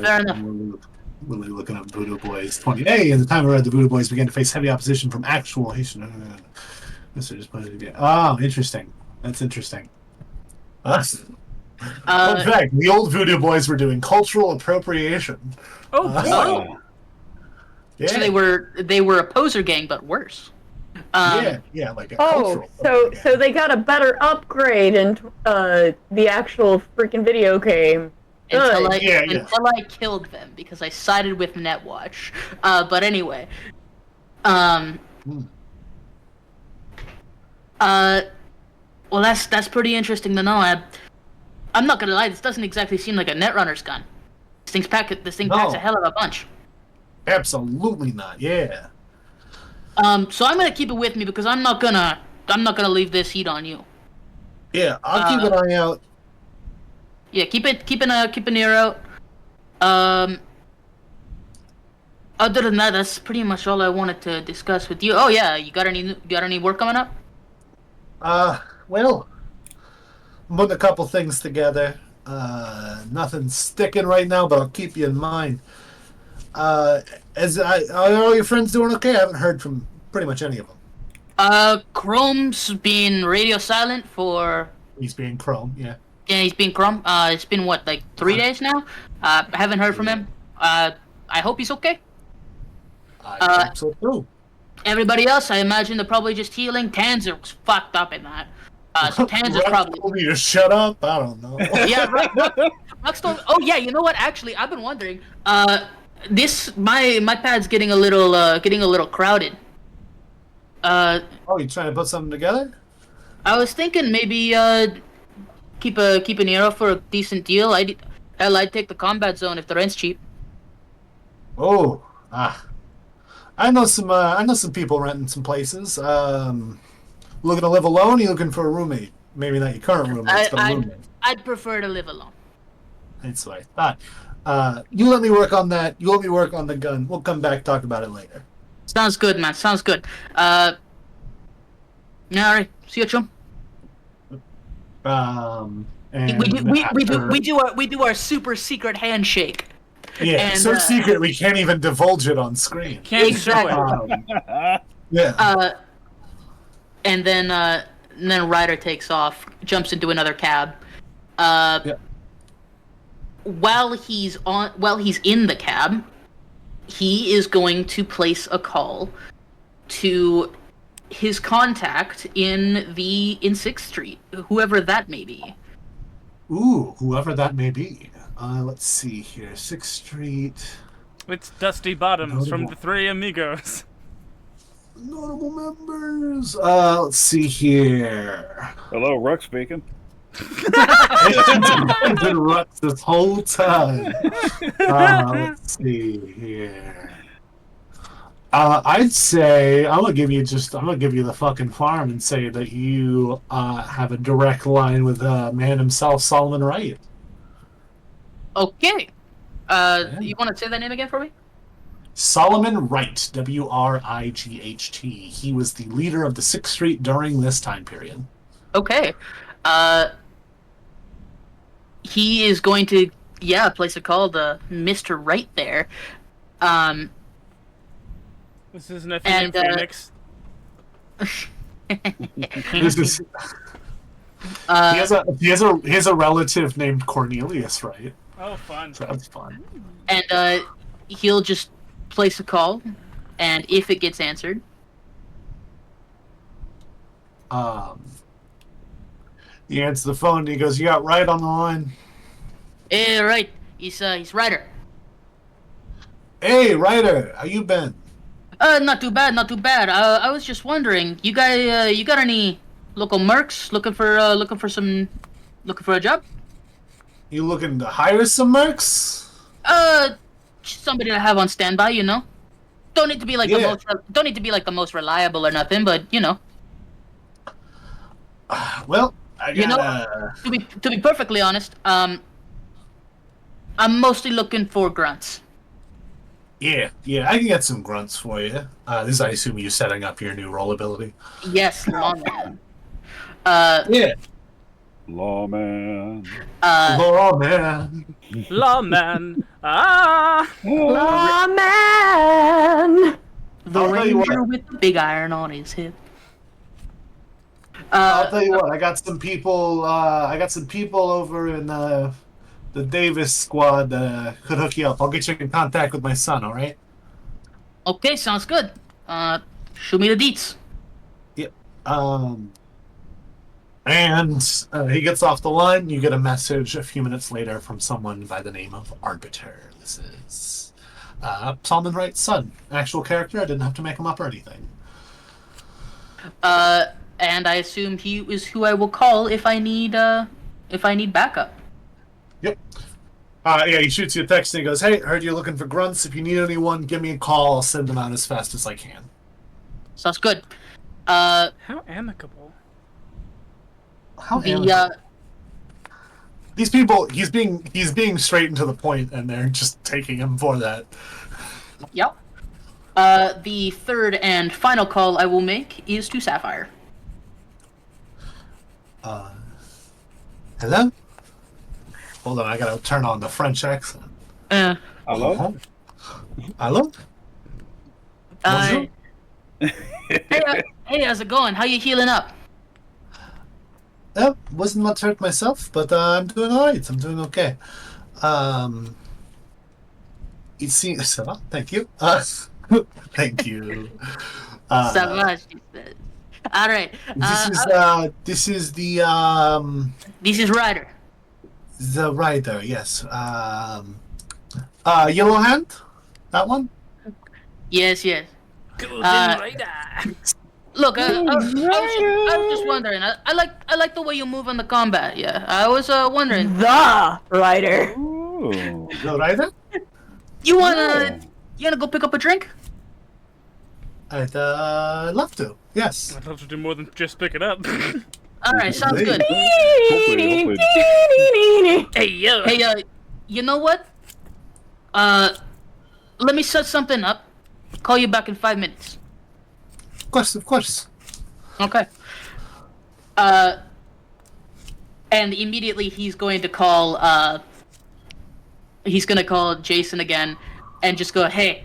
Really looking up Voodoo Boys 20A. In the time where the Voodoo Boys began to face heavy opposition from actual Haitian. Oh, interesting. That's interesting. In fact, the old Voodoo Boys were doing cultural appropriation. Yeah. So they were a poser gang, but worse. Yeah, like a cultural. So they got a better upgrade in the actual freaking video game. Until I killed them because I sided with Netwatch. But anyway, well, that's pretty interesting to know. I'm not gonna lie, this doesn't exactly seem like a Netrunner's gun. This thing packs a hell of a punch. Absolutely not. Yeah. So I'm gonna keep it with me because I'm not gonna leave this heat on you. Yeah, I'll keep an eye out. Yeah, keep an ear out. Other than that, that's pretty much all I wanted to discuss with you. Oh yeah, you got any work coming up? Well, I'm putting a couple things together. Nothing's sticking right now, but I'll keep you in mind. Are all your friends doing okay? I haven't heard from pretty much any of them. Chrome's been radio silent for... He's being Chrome, yeah. Yeah, he's been Chrome. It's been, what, like 3 days now? I haven't heard from him. I hope he's okay. I hope so, too. Everybody else, I imagine they're probably just healing. Tanzer's fucked up in that. So Tanzer's probably... told me to shut up? I don't know. Yeah, right. Rockstar... Oh, yeah, you know what? Actually, I've been wondering. My pad's getting a little crowded. Oh, you trying to put something together? I was thinking maybe keep an ear out for a decent deal. I'd take the combat zone if the rent's cheap. Oh, I know some people renting some places. Looking to live alone? Or you looking for a roommate? Maybe not your current roommate, but a roommate. I'd prefer to live alone. That's what I thought. You let me work on that. You let me work on the gun. We'll come back talk about it later. Sounds good, man. Sounds good. All right. See you, chum. And we do our super secret handshake. Yeah, and, so secret we can't even divulge it on screen. Can't exactly. show it. Yeah. And then Ryder takes off, jumps into another cab. While he's in the cab, he is going to place a call to his contact in 6th Street, whoever that may be. Ooh, whoever that may be. Let's see here. 6th Street. It's Dusty Bottoms from the Three Amigos. Notable members. Let's see here. Hello, Ruck speaking. It's been Rux this whole time. Let's see here. I'd say I'm gonna give you the fucking farm and say that you have a direct line with man himself, Solomon Wright. Okay. You want to say that name again for me? Solomon Wright, Wright. He was the leader of the 6th Street during this time period. Okay. He is going to, place a call to Mr. Wright there. This is nephew named Phoenix. This is, he has a relative named Cornelius, right? Oh, fun. So that's fun. And he'll just place a call, and if it gets answered, He answers the phone and he goes, "You got Wright on the line?" Hey, Wright. He's Ryder. Hey, Ryder, how you been? Not too bad, not too bad. I was just wondering, you got any local mercs looking for a job? You looking to hire some mercs? Somebody to have on standby, you know. Don't need to be like the most reliable or nothing, but you know. Well, to be perfectly honest, I'm mostly looking for grunts. Yeah, I can get some grunts for you. This is, I assume, you setting up your new role ability. Yes, lawman. Yeah. Lawman. Lawman. Lawman. Ah. Lawman. The ranger with the big iron on his hip. I'll tell you what. I got some people. Over in the Davis squad that could hook you up. I'll get you in contact with my son. All right. Okay, sounds good. Show me the deets. Yep. And he gets off the line. You get a message a few minutes later from someone by the name of Arbiter. This is Solomon Wright's son, actual character. I didn't have to make him up or anything. And I assume he is who I will call if I need backup. Yep. He shoots you a text and he goes, "Hey, heard you're looking for grunts. If you need anyone, give me a call. I'll send them out as fast as I can." Sounds good. How amicable. These people, he's being straight and to the point, and they're just taking him for that. Yep. The third and final call I will make is to Sapphire. Hello? Hold on, I gotta turn on the French accent. Hello? Hello? Hey, how's it going? How you healing up? Wasn't much hurt myself, but I'm doing alright. I'm doing okay. It seems... Thank you. Thank you. So much, she said. Alright. This is the... This is Ryder. The Ryder, yes. Yellow Hand? That one? Yes. Look, I was just wondering. I like the way you move in the combat. Yeah, I was wondering. The Ryder. Ooh. The Ryder? You wanna go pick up a drink? I'd love to. Yes. I'd love to do more than just pick it up. All right, sounds good. Hopefully. Hey, yo. Hey, you know what? Let me set something up. Call you back in 5 minutes. Of course. Okay. And immediately he's going to call Jason again and just go, "Hey,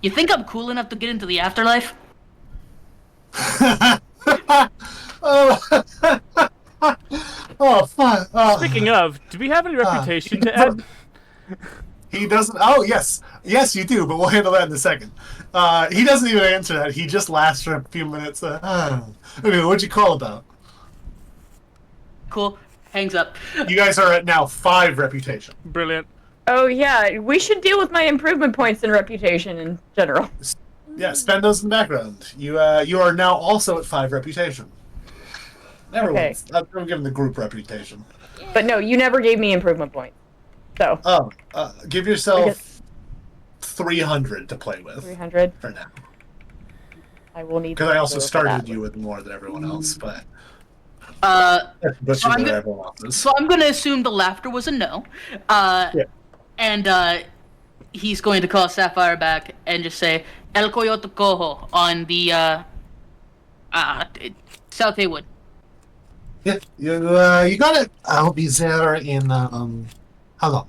you think I'm cool enough to get into the afterlife?" Oh, oh, fuck. Oh. Speaking of, do we have any reputation to add? He doesn't. Oh, yes. Yes, you do, but we'll handle that in a second. He doesn't even answer that. He just laughs for a few minutes. Anyway, what'd you call about? Cool. Hangs up. You guys are at now 5 reputation. Brilliant. Oh yeah, we should deal with my improvement points in reputation in general. Yeah, spend those in the background. You are now also at 5 reputation. Everyone's. I'm giving the group reputation. But no, you never gave me improvement points. So. Oh, give yourself 300 to play with. 300 for now. I will need. Because I also started you with more than everyone else, but. So I'm gonna assume the laughter was a no. Yeah. And he's going to call Sapphire back and just say El Coyote Cojo on the South Haywood. Yeah, you got it. I'll be there in how long?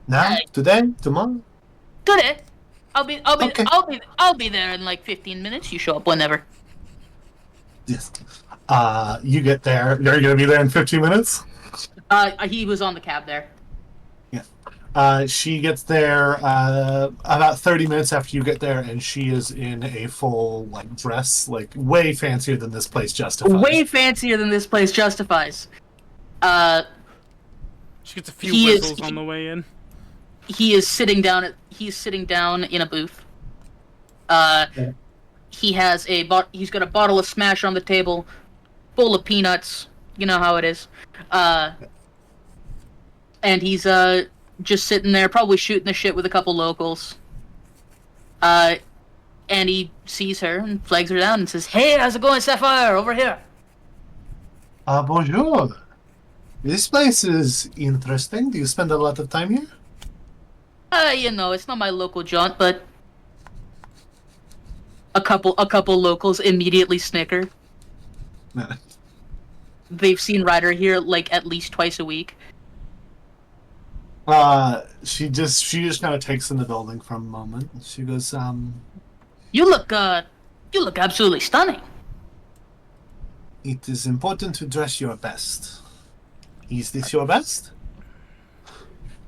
Now? Today? Tomorrow? Today. I'll be Okay. I'll be there in like 15 minutes. You show up whenever. Yes. You get there. Are you gonna be there in 15 minutes? He was on the cab there. She gets there about 30 minutes after you get there, and she is in a full like dress, like way fancier than this place justifies. Way fancier than this place justifies. She gets a few whistles on the way in. He's sitting down in a booth. He has he's got a bottle of Smash on the table, full of peanuts. You know how it is. And he's just sitting there, probably shooting the shit with a couple locals. And he sees her and flags her down and says, "Hey, how's it going, Sapphire? Over here." Bonjour. This place is interesting. Do you spend a lot of time here? It's not my local jaunt, but a couple locals immediately snicker. They've seen Ryder here like at least twice a week. She just kind of takes in the building for a moment. She goes, You look absolutely stunning. It is important to dress your best. Is this your best?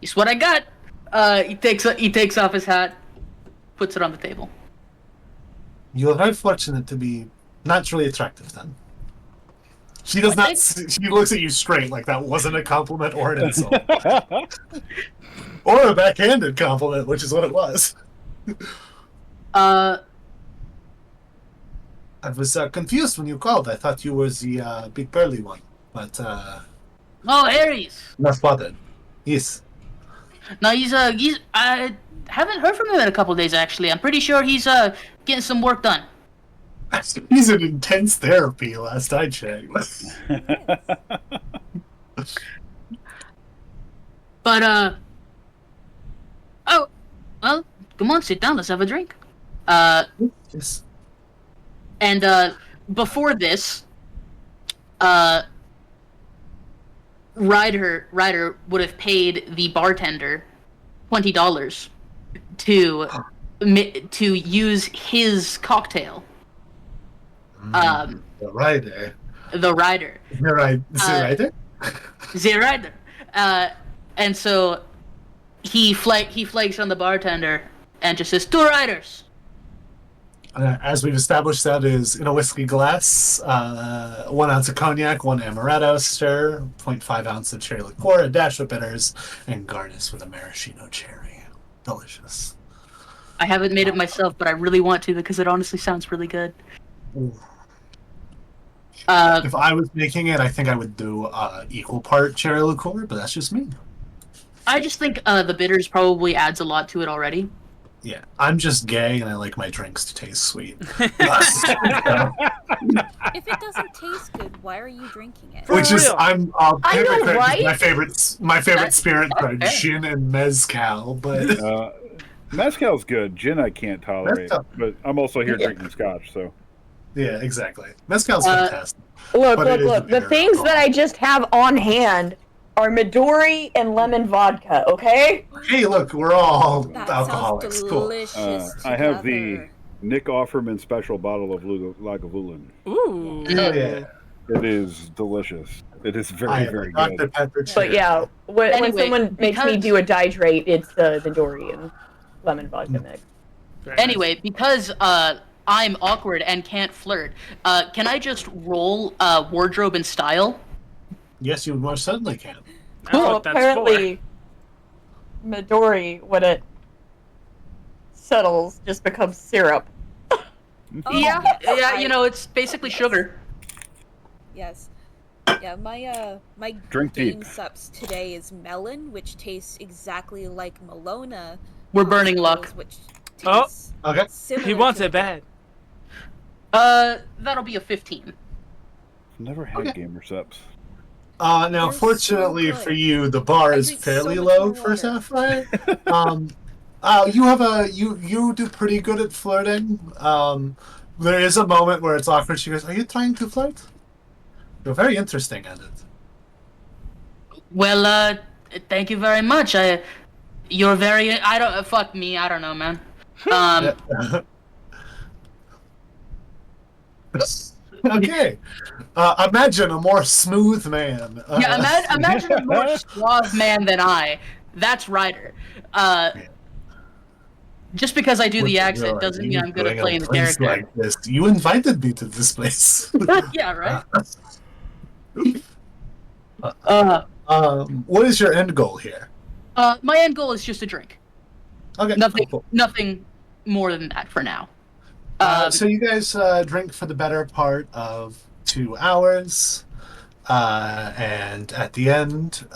It's what I got. He takes off his hat, puts it on the table. You are very fortunate to be naturally attractive, then. She does not. She looks at you straight, like that wasn't a compliment or an insult, or a backhanded compliment, which is what it was. I was confused when you called. I thought you were the big burly one, but Oh, Aries. not bothered. Yes. No, he's I haven't heard from him in a couple of days actually. I'm pretty sure he's getting some work done. He's in intense therapy. Last I checked. But oh, well, come on, sit down. Let's have a drink. Yes. And before this, Ryder would have paid the bartender $20 to use his cocktail. The rider. The Ryder. You're right. Is it rider? The Ryder. And so he flakes on the bartender and just says, 2 riders. As we've established, that is in a whiskey glass, 1 ounce of cognac, 1 amaretto, stir, 0.5 ounce of cherry liqueur, a dash of bitters, and garnish with a maraschino cherry. Delicious. I haven't made it myself, but I really want to because it honestly sounds really good. If I was making it, I think I would do equal part cherry liqueur, but that's just me. I just think the bitters probably adds a lot to it already. Yeah, I'm just gay and I like my drinks to taste sweet. If it doesn't taste good, why are you drinking it? Which is, I'm I know, right? my favorite spirit are gin and mezcal, but Mezcal's good. Gin I can't tolerate, Mezcal. but I'm also here drinking scotch, so. yeah, exactly. Mezcal's fantastic. Look. The The things that I just have on hand are Midori and lemon vodka. Okay. Hey, look, we're all That alcoholics. sounds Cool. delicious. I have the Nick Offerman special bottle of Lagavulin. Ooh. Oh yeah. It is delicious. It is very, very Dr. good. Pepper. But yeah, when Anyway, someone makes me because- do a dihydrate, it's the Dorian lemon vodka mix. Very nice. Anyway, because I'm awkward and can't flirt, can I just roll wardrobe and style? Yes, you most certainly can. That's what that's apparently, Midori, when it settles, just becomes syrup. Oh, Yeah, yes, yeah, I- you know, it's basically sugar. Yes. Yeah, my Drink deep. game sups today is melon, which tastes exactly like Malona. We're burning luck. Which Oh. tastes Okay. similar He wants to it bad. That'll be a 15. Never had gamer subs. Now, They're so fortunately good. for you, the bar I is drink so fairly much low more for water. Sapphire. You do pretty good at flirting. There is a moment where it's awkward. She goes, "Are you trying to flirt?" You're very interesting at it. Well, thank you very much. You're very. I don't. Fuck me. I don't know, man. Okay. Imagine a more smooth man. Yeah, imagine a more suave man than I. That's Ryder. Just because I do the accent doesn't mean I'm good at playing the character. Like this. You invited me to this place. Yeah, right. What is your end goal here? My end goal is just a drink. Okay. Nothing more than that for now. So you guys drink for the better part of 2 hours, and at the end,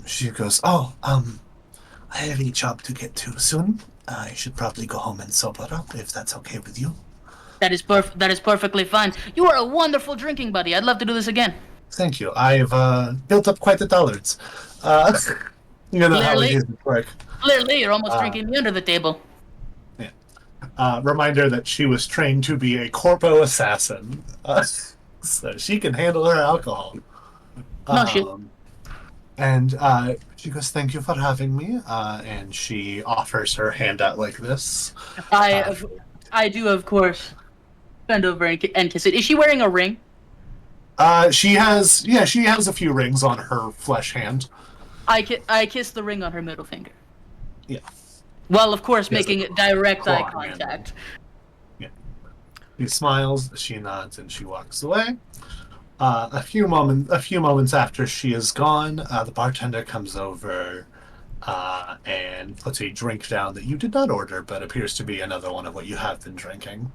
she goes, "Oh, I have a job to get to soon. I should probably go home and sober up if that's okay with you." That is perfectly fine. You are a wonderful drinking buddy. I'd love to do this again. Thank you. I've built up quite the tolerance. You know how it Clearly. is at work. Clearly, you're almost drinking me under the table. Reminder that she was trained to be a corpo assassin, so she can handle her alcohol. No shit. And she goes, "Thank you for having me," and she offers her hand out like this. I do, of course, bend over and kiss it. Is she wearing a ring? She has a few rings on her flesh hand. I kiss the ring on her middle finger. Yeah. Well, of course, Yes, making direct eye claw hand. contact. He smiles, she nods, and she walks away. A few moments after she is gone, the bartender comes over and puts a drink down that you did not order, but appears to be another one of what you have been drinking.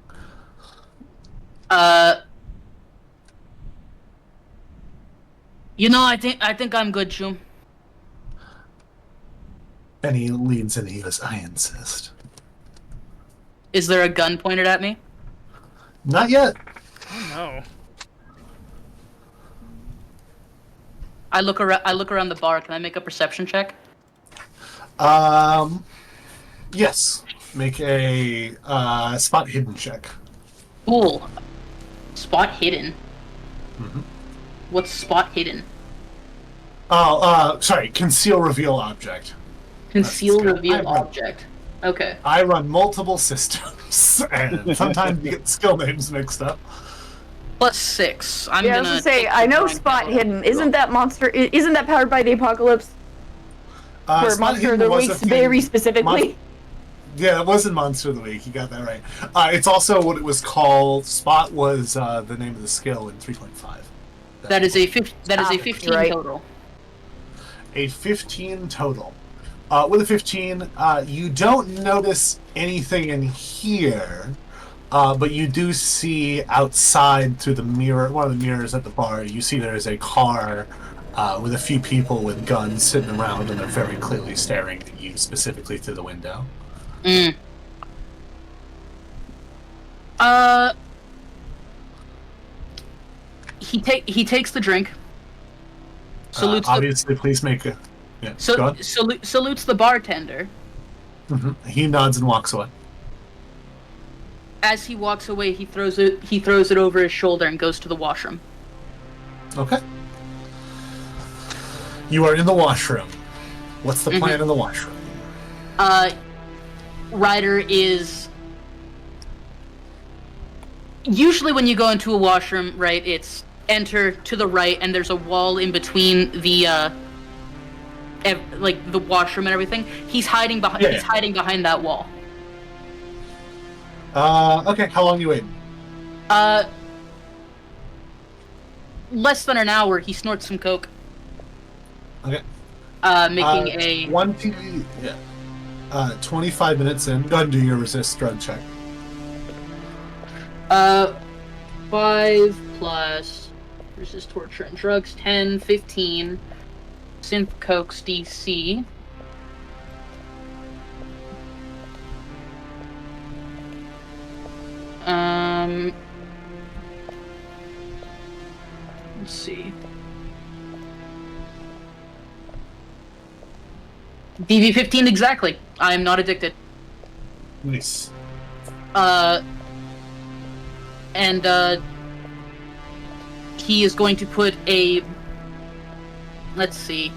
You know, I think I'm good, Shum. And he leans in and he goes, "I insist." Is there a gun pointed at me? Not yet. Oh no. I look around the bar. Can I make a perception check? Yes. Make a spot hidden check. Cool. Spot hidden. Mhm. What's spot hidden? Oh, sorry. Conceal reveal object. Conceal good. reveal I- object. Okay. I run multiple systems, and sometimes you get skill names mixed up. +6. I'm Yeah, I was gonna gonna say, take I the know blind Spot count. Hidden. Isn't that powered by the Apocalypse? For Spot Monster of Hidden the was Week, a thing- very specifically. Yeah, it wasn't Monster of the Week. You got that right. It's also what it was called. Spot was the name of the skill in 3.5. That is a 15 right. total. A 15 total. With a 15, you don't notice anything in here, but you do see outside through the mirror, one of the mirrors at the bar, you see there is a car with a few people with guns sitting around, and they're very clearly staring at you specifically through the window. Mm. He takes the drink. Salutes Obviously, please make a... Yeah, go on. salutes the bartender. Mhm. He nods and walks away. As he walks away, he throws it over his shoulder and goes to the washroom. Okay. You are in the washroom. What's the plan in the washroom? Ryder is Usually when you go into a washroom, right, it's enter to the right, and there's a wall in between the like the washroom and everything. He's hiding behind. Yeah. He's hiding behind that wall. Okay. How long you waiting? Less than an hour. He snorts some coke. Okay. Making a 25 minutes in. Go ahead and do your resist drug check. 5 plus resist torture and drugs, 10, 15. Synth coke's DC. Let's see. DV 15 exactly. I am not addicted. Nice. And he is going to put a. Let's see.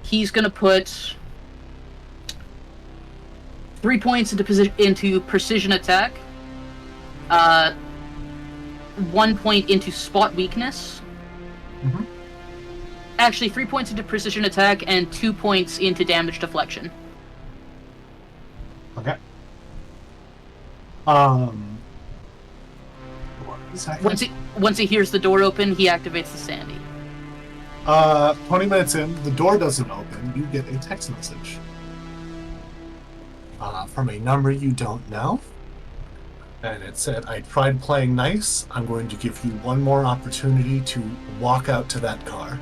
He's gonna put 3 points into precision attack. 1 point into spot weakness. Mm-hmm. Actually, 3 points into precision attack and 2 points into damage deflection. Okay. Once he hears the door open, he activates the Sandy. 20 minutes in, the door doesn't open. You get a text message from a number you don't know. And it said, I tried playing nice. I'm going to give you one more opportunity to walk out to that car.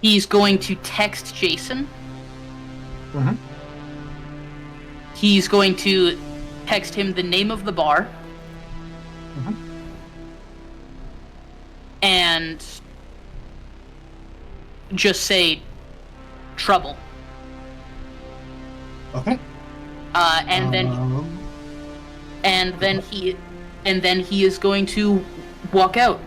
He's going to text Jason. Mm-hmm. He's going to text him the name of the bar. Mm-hmm. And just say trouble. Okay. And then he is going to walk out.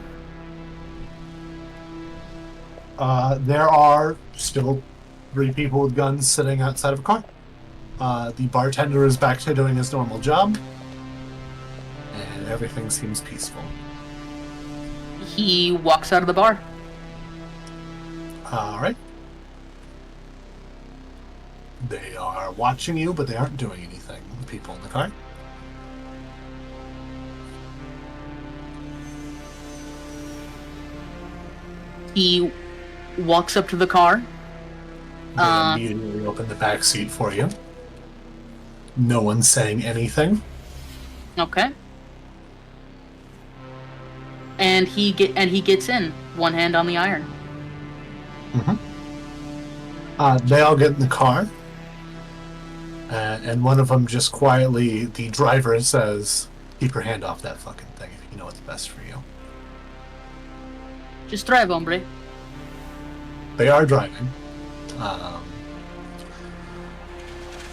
There are still 3 people with guns sitting outside of a car. The bartender is back to doing his normal job. And everything seems peaceful. He walks out of the bar. Alright. They are watching you, but they aren't doing anything. The people in the car. He walks up to the car. They immediately open the back seat for you. No one's saying anything. Okay. And he gets in, one hand on the iron. Mm-hmm. They all get in the car. And one of them just quietly, the driver says, keep your hand off that fucking thing if you know what's best for you. Just drive, hombre. They are driving.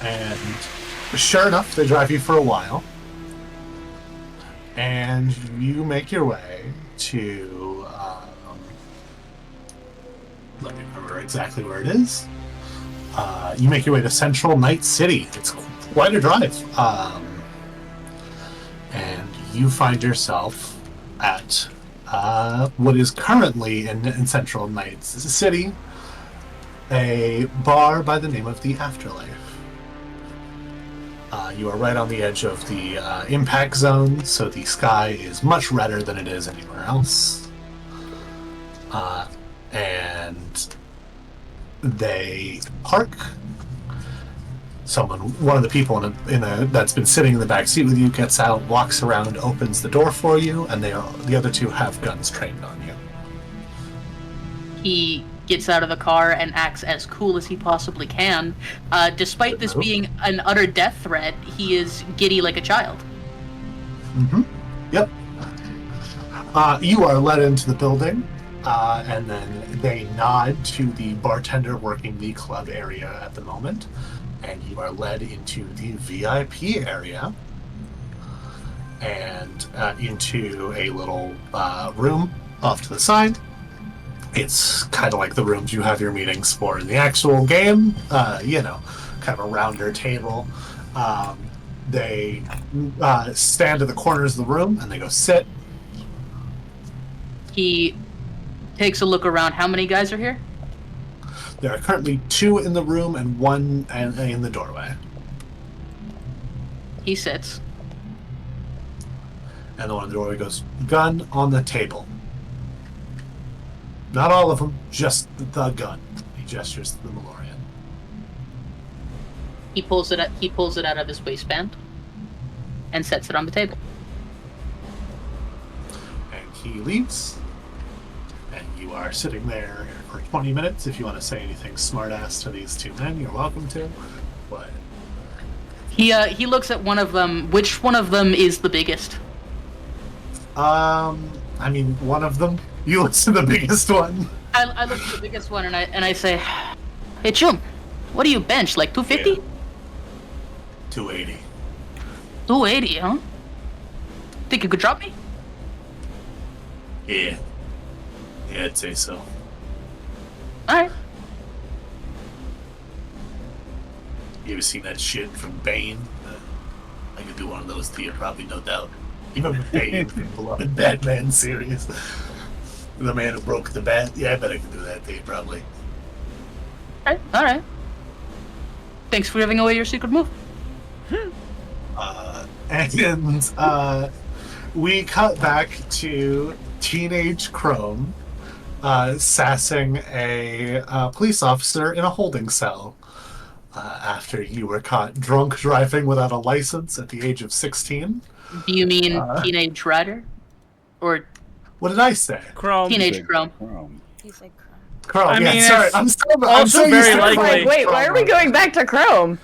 And sure enough, they drive you for a while. And you make your way to... let me remember exactly where it is. You make your way to Central Night City. It's quite a drive. And you find yourself at what is currently in Central Night City, a bar by the name of the Afterlife. You are right on the edge of the impact zone, so the sky is much redder than it is anywhere else. And they park. One of the people that's been sitting in the back seat with you gets out, walks around, opens the door for you, and the other 2 have guns trained on you. He gets out of the car and acts as cool as he possibly can. Despite this being an utter death threat, he is giddy like a child. Mm-hmm. Yep. You are led into the building, and then they nod to the bartender working the club area at the moment, and you are led into the VIP area. and into a little room off to the side. It's kind of like the rooms you have your meetings for in the actual game. Kind of a rounder table. They stand at the corners of the room and they go sit. He takes a look around. How many guys are here? There are currently 2 in the room and 1 in the doorway. He sits. And the one in the doorway goes, gun on the table. Not all of them, just the gun. He gestures to the DeLorean. He pulls it out of his waistband and sets it on the table. And he leaves. And you are sitting there for 20 minutes. If you want to say anything smart-ass to these 2 men, you're welcome to. But He looks at one of them. Which one of them is the biggest? one of them. You look to the biggest one. I look at the biggest one and I say, "Hey, Chum, what do you bench? Like 250? Yeah. 280. 280, huh? Think you could drop me?" Yeah. Yeah, I'd say so. All right. You ever seen that shit from Bane? I could do one of those to you, probably, no doubt. Even Bane, the beloved Batman series. The man who broke the bat. Yeah, I bet I could do that to you, probably. All right. Thanks for giving away your secret move. We cut back to teenage Chrome sassing a police officer in a holding cell after you were caught drunk driving without a license at the age of 16. Do you mean teenage rider? Or What did I say? Chrome. teenage Chrome? He said Chrome. Chrome. I Yeah, mean, sorry. it's I'm so also very likely. Like, wait, why are we going back to Chrome?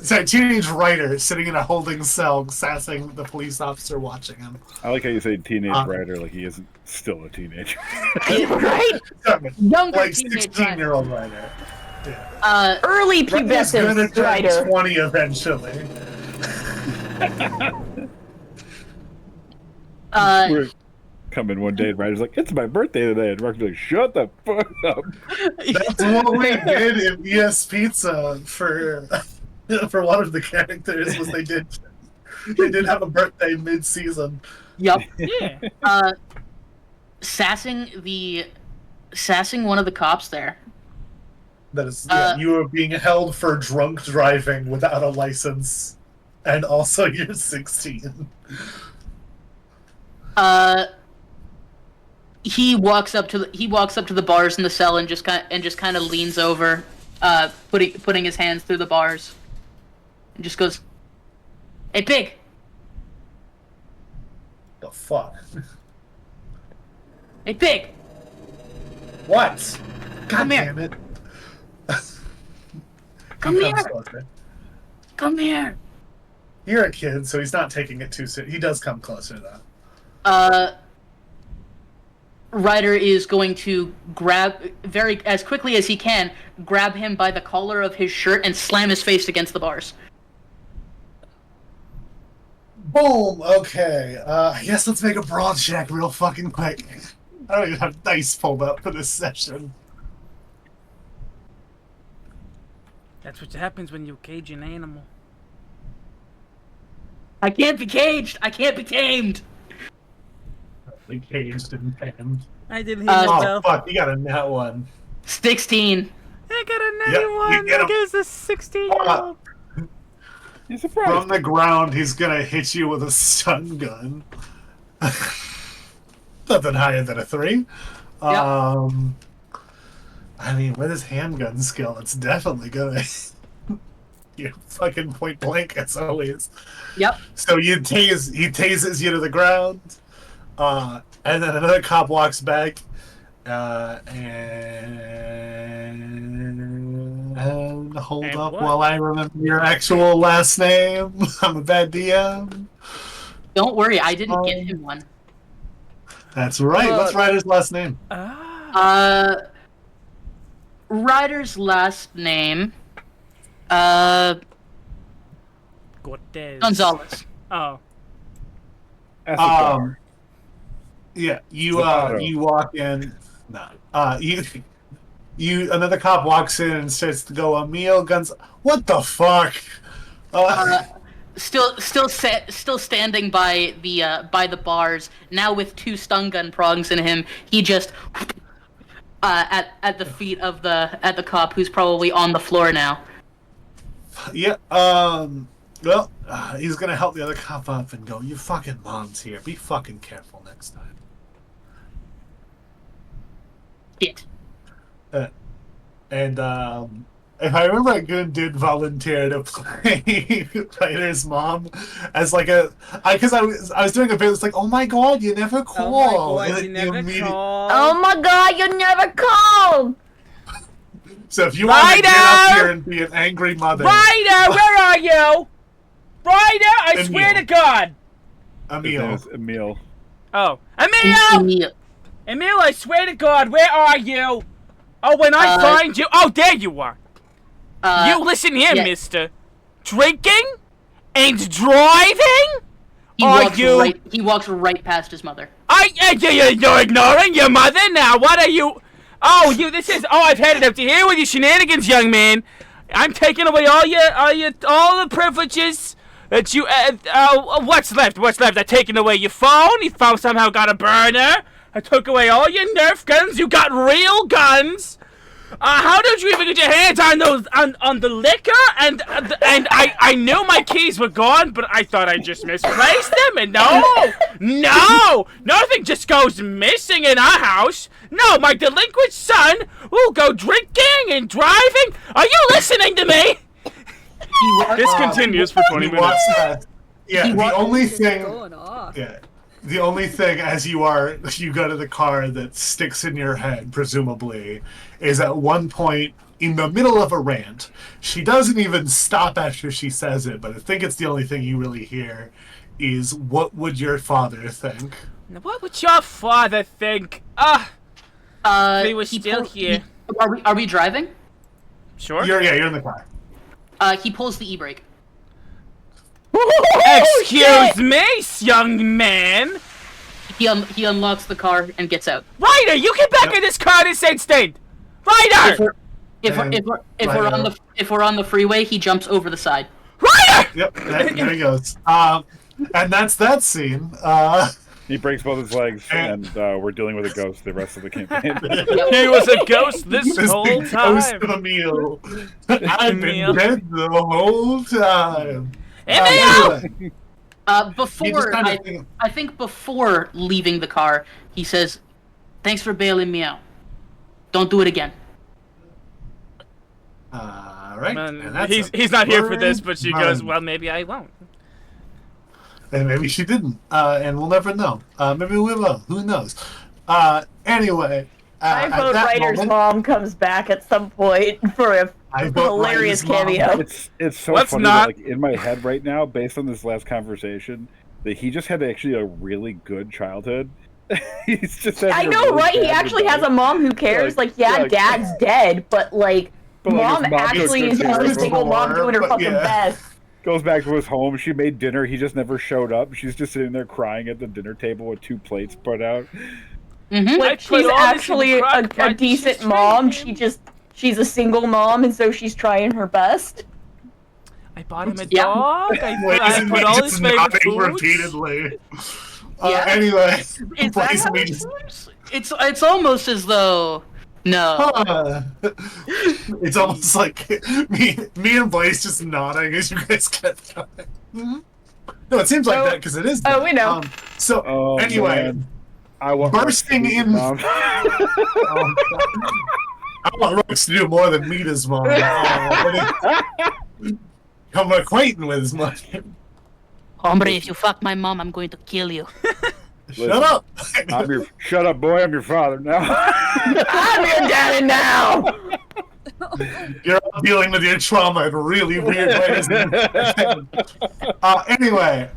Sorry, teenage writer sitting in a holding cell, sassing the police officer watching him. I like how you say teenage writer, like he isn't still a teenager. Right? Younger Like teenage 16-year-old writer. Early Writer's gonna pubescent turn writer. 20 eventually. We're coming one day and Ryder's like, "It's my birthday today," and Mark's like, "Shut the fuck up." That's what we did in ES Pizza for one of the characters. Was they did have a birthday mid-season. Yup. Yeah. Sassing one of the cops there. That is, you are being held for drunk driving without a license, and also you're 16. He walks up to the bars in the cell and just kind of leans over, putting his hands through the bars, and just goes, "Hey, pig." The fuck? "Hey, pig." What? God Come here. damn it. Come He here. comes closer. Come here. You're a kid, so he's not taking it too soon. He does come closer, though. Ryder is going to as quickly as he can, grab him by the collar of his shirt and slam his face against the bars. Boom! Okay. I guess let's make a brawl check real fucking quick. I don't even have dice pulled up for this session. That's what happens when you cage an animal. I can't be caged. I can't be tamed. The caged and tamed. I didn't hear Oh, myself. fuck. You got a nat one. 16. I got a Yep, 91. you get him. That gives a 16-year-old. You're surprised. From the ground, he's gonna hit you with a stun gun. Nothing higher than a 3. I mean, with his handgun skill, it's definitely gonna... You're fucking point blank, as always. Yep. So he tases you to the ground, and then another cop walks back, and hold And up what? while I remember your actual last name. I'm a bad DM. Don't worry, I didn't get him one. That's right. What's Ryder's last name? Ryder's last name, Cortez. Gonzalez. Oh. Yeah, you Zapato. you walk in. No, another cop walks in and starts to go, Emil guns. What the fuck? Still standing by the bars. Now with 2 stun gun prongs in him, he just at the feet of the cop who's probably on the floor now. Yeah. Well, he's gonna help the other cop up and go, "Your fucking mom's here. Be fucking careful next time." Shit. And if I remember, Goon did volunteer to play Ryder's mom as like because I was doing a bit. It's like, oh my god, you never call. Oh my god, you never call. Oh my god, you never called! So if you want to get up here and be an angry mother, Ryder, where are you? Ryder, I swear to God. His name Emil. is Emil. Oh, Emil! Emil, I swear to God, where are you? Oh, when I find you, oh, there you are. You listen here, yeah. mister. Drinking and driving? He walks right past his mother. You're ignoring your mother now. What are you? Oh, I've had it up to here with your shenanigans, young man. I'm taking away all the privileges that you. What's left? I taken away your phone. Your phone somehow got a burner. I took away all your Nerf guns. You got real guns. How did you even get your hands on those on the liquor? And I knew my keys were gone, but I thought I just misplaced them. And no, nothing just goes missing in our house. No, my delinquent son will go drinking and driving. Are you listening to me? This continues for 20 minutes. The only thing. Going off. Yeah. The only thing as you go to the car that sticks in your head, presumably, is at one point in the middle of a rant. She doesn't even stop after she says it, but I think it's the only thing you really hear is, what would your father think? What would your father think? He was still here. Are we driving? Sure. You're in the car. He pulls the e-brake. Excuse me, young man. He unlocks the car and gets out. Ryder, you get back in this car this instant. Ryder. If we're on the freeway, he jumps over the side. Ryder. Yep, there he goes. And that's that scene. He breaks both his legs, and we're dealing with a ghost the rest of the campaign. He was a ghost this whole Ghost time. of Emil. I've been dead the whole time. Emil! I think before leaving the car, he says, "Thanks for bailing me out. Don't do it again." Right. He's not here for this, but she goes, "Well, maybe I won't." And maybe she didn't, and we'll never know. Maybe we will. Who knows? Anyway, I vote Ryder's mom comes back at some point for a hilarious cameo. It's so funny that, like, in my head right now, based on this last conversation, that he just had actually a really good childhood. He's just I know, really right? He actually has a mom who cares. Dad's dead, but mom actually is just a single mom doing her fucking best. Goes back to his home. She made dinner. He just never showed up. She's just sitting there crying at the dinner table with 2 plates put out. Mm-hmm. She's actually a decent mom. She's a single mom, and so she's trying her best. I bought him a dog. I put all his favorite foods. Repeatedly. Is Anyway, that how it works? It's almost as though it's almost like me and Blaze just nodding as you guys kept going. No, it seems like that because it is. Oh, we know. Anyway, man. I want bursting in. I want Rox to do more than meet his mom. I'm acquainted with his mom. Hombre, if you fuck my mom, I'm going to kill you. Shut up! Shut up, boy. I'm your father now. I'm your daddy now. You're dealing with your trauma in really weird ways. Anyway,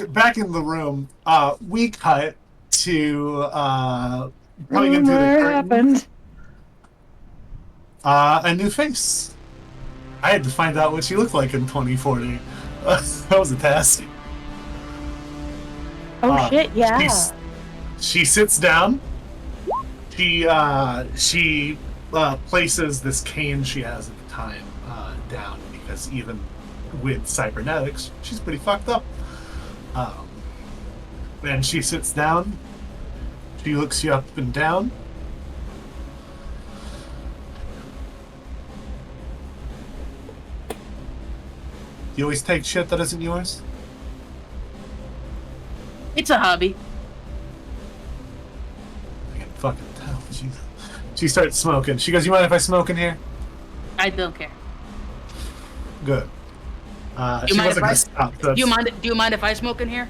back in the room, we cut to coming into the curtain. A new face. I had to find out what she looked like in 2040. That was a task. Oh shit! Yeah. She sits down. She places this cane she has at the time down, because even with cybernetics, she's pretty fucked up. And she sits down. She looks you up and down. You always take shit that isn't yours? It's a hobby. I can fucking tell. She starts smoking. She goes, "You mind if I smoke in here?" I don't care. Good. Do She wasn't gonna stop. Do you mind if I smoke in here?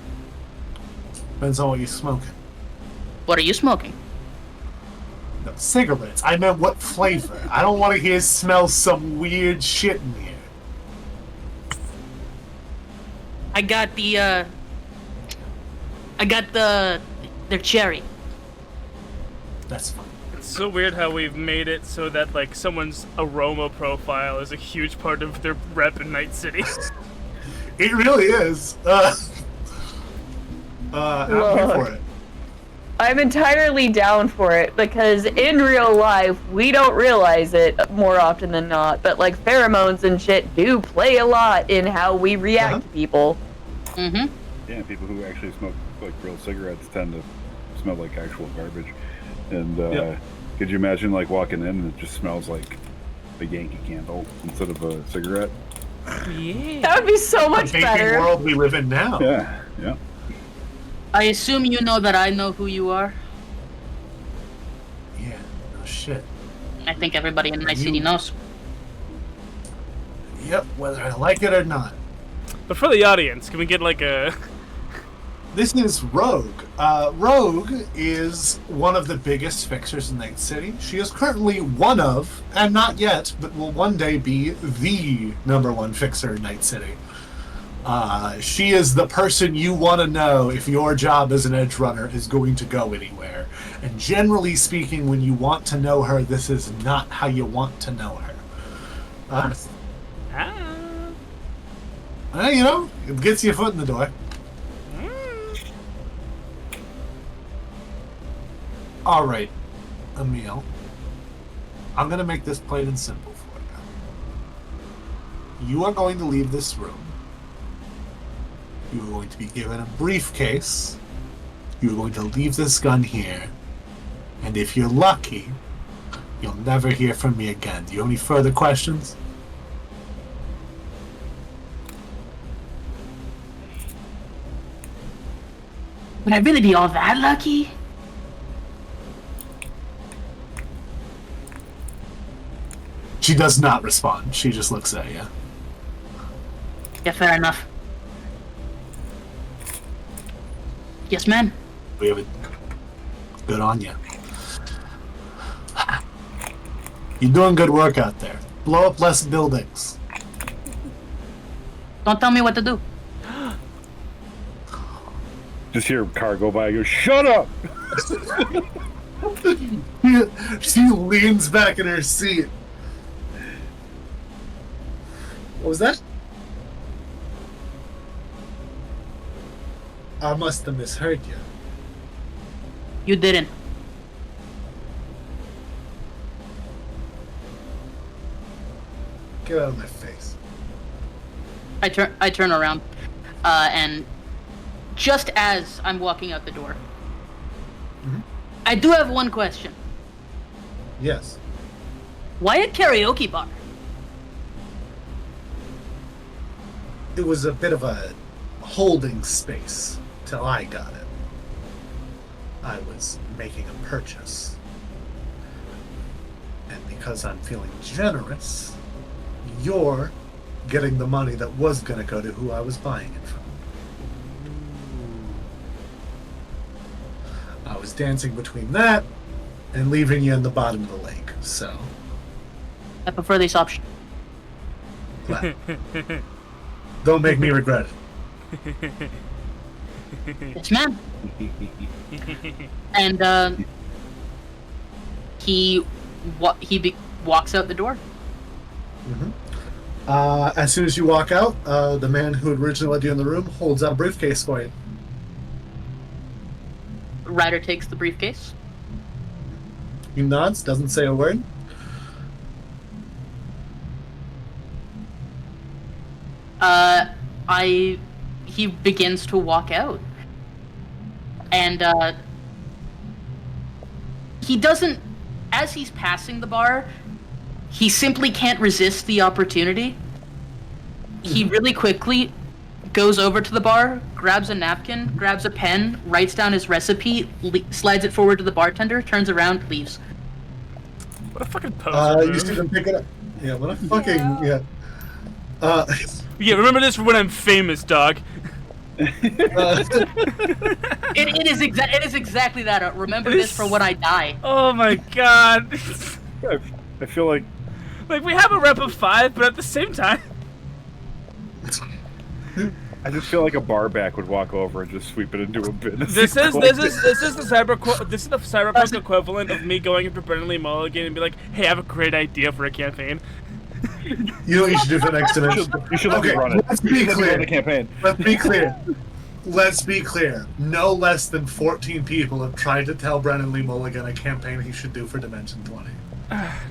Depends on what you're smoking. What are you smoking? No, cigarettes. I meant what flavor. I don't want to smell some weird shit in here. I got their cherry. That's fine. It's so weird how we've made it so that like someone's aroma profile is a huge part of their rep in Night City. It really is. I'm here for it. I'm entirely down for it, because in real life, we don't realize it more often than not, but like pheromones and shit do play a lot in how we react to people. Mm-hmm. Yeah, people who actually smoke like real cigarettes tend to smell like actual garbage. And could you imagine like walking in and it just smells like a Yankee Candle instead of a cigarette? Yeah. That would be so much The better. vaping world we live in now. Yeah, yeah. I assume you know that I know who you are. Yeah, no shit. I think everybody in Night City knows. Yep, whether I like it or not. But for the audience, can we get like a... This is Rogue. Rogue is one of the biggest fixers in Night City. She is currently one of, and not yet, but will one day be the #1 fixer in Night City. She is the person you want to know if your job as an edge runner is going to go anywhere. And generally speaking, when you want to know her, this is not how you want to know her. You know, it gets you a foot in the door. All right, Emil. I'm going to make this plain and simple for you. You are going to leave this room. You are going to be given a briefcase. You are going to leave this gun here. And if you're lucky, you'll never hear from me again. Do you have any further questions? Would I really be all that lucky? She does not respond. She just looks at you. Yeah, fair enough. Yes, ma'am. We have it. Good on you. You're doing good work out there. Blow up less buildings. Don't tell me what to do. Just hear a car go by and go, "Shut up!" She leans back in her seat. What was that? I must have misheard you. You didn't. Get out of my face. I turn around, and just as I'm walking out the door, I do have one question. Yes. Why a karaoke bar? It was a bit of a holding space till I got it. I was making a purchase. And because I'm feeling generous, you're getting the money that was going to go to who I was buying it from. I was dancing between that and leaving you in the bottom of the lake, so... I prefer this option. Well, don't make me regret it. Yes, ma'am. And he walks out the door. As soon as you walk out, the man who had originally led you in the room holds out a briefcase for you. Ryder takes the briefcase. He nods, doesn't say a word. He begins to walk out. And, he doesn't, as he's passing the bar, he simply can't resist the opportunity. He really quickly goes over to the bar, grabs a napkin, grabs a pen, writes down his recipe, slides it forward to the bartender, turns around, leaves. What a fucking poser. You see them pick it up. Yeah, what a fucking, yeah. Yeah, remember this for when I'm famous, dog. It is exactly that. Remember this for when I die. Oh my god. I feel like we have a rep of 5, but at the same time. I just feel like a bar back would walk over and just sweep it into a bin. This is the cyberpunk equivalent of me going up to Brennan Lee Mulligan and be like, "Hey, I have a great idea for a campaign." You know what you should do for the next dimension? You should let me run it. Let's be clear. The campaign. Let's be clear. Let's be clear. No less than 14 people have tried to tell Brennan Lee Mulligan a campaign he should do for Dimension 20.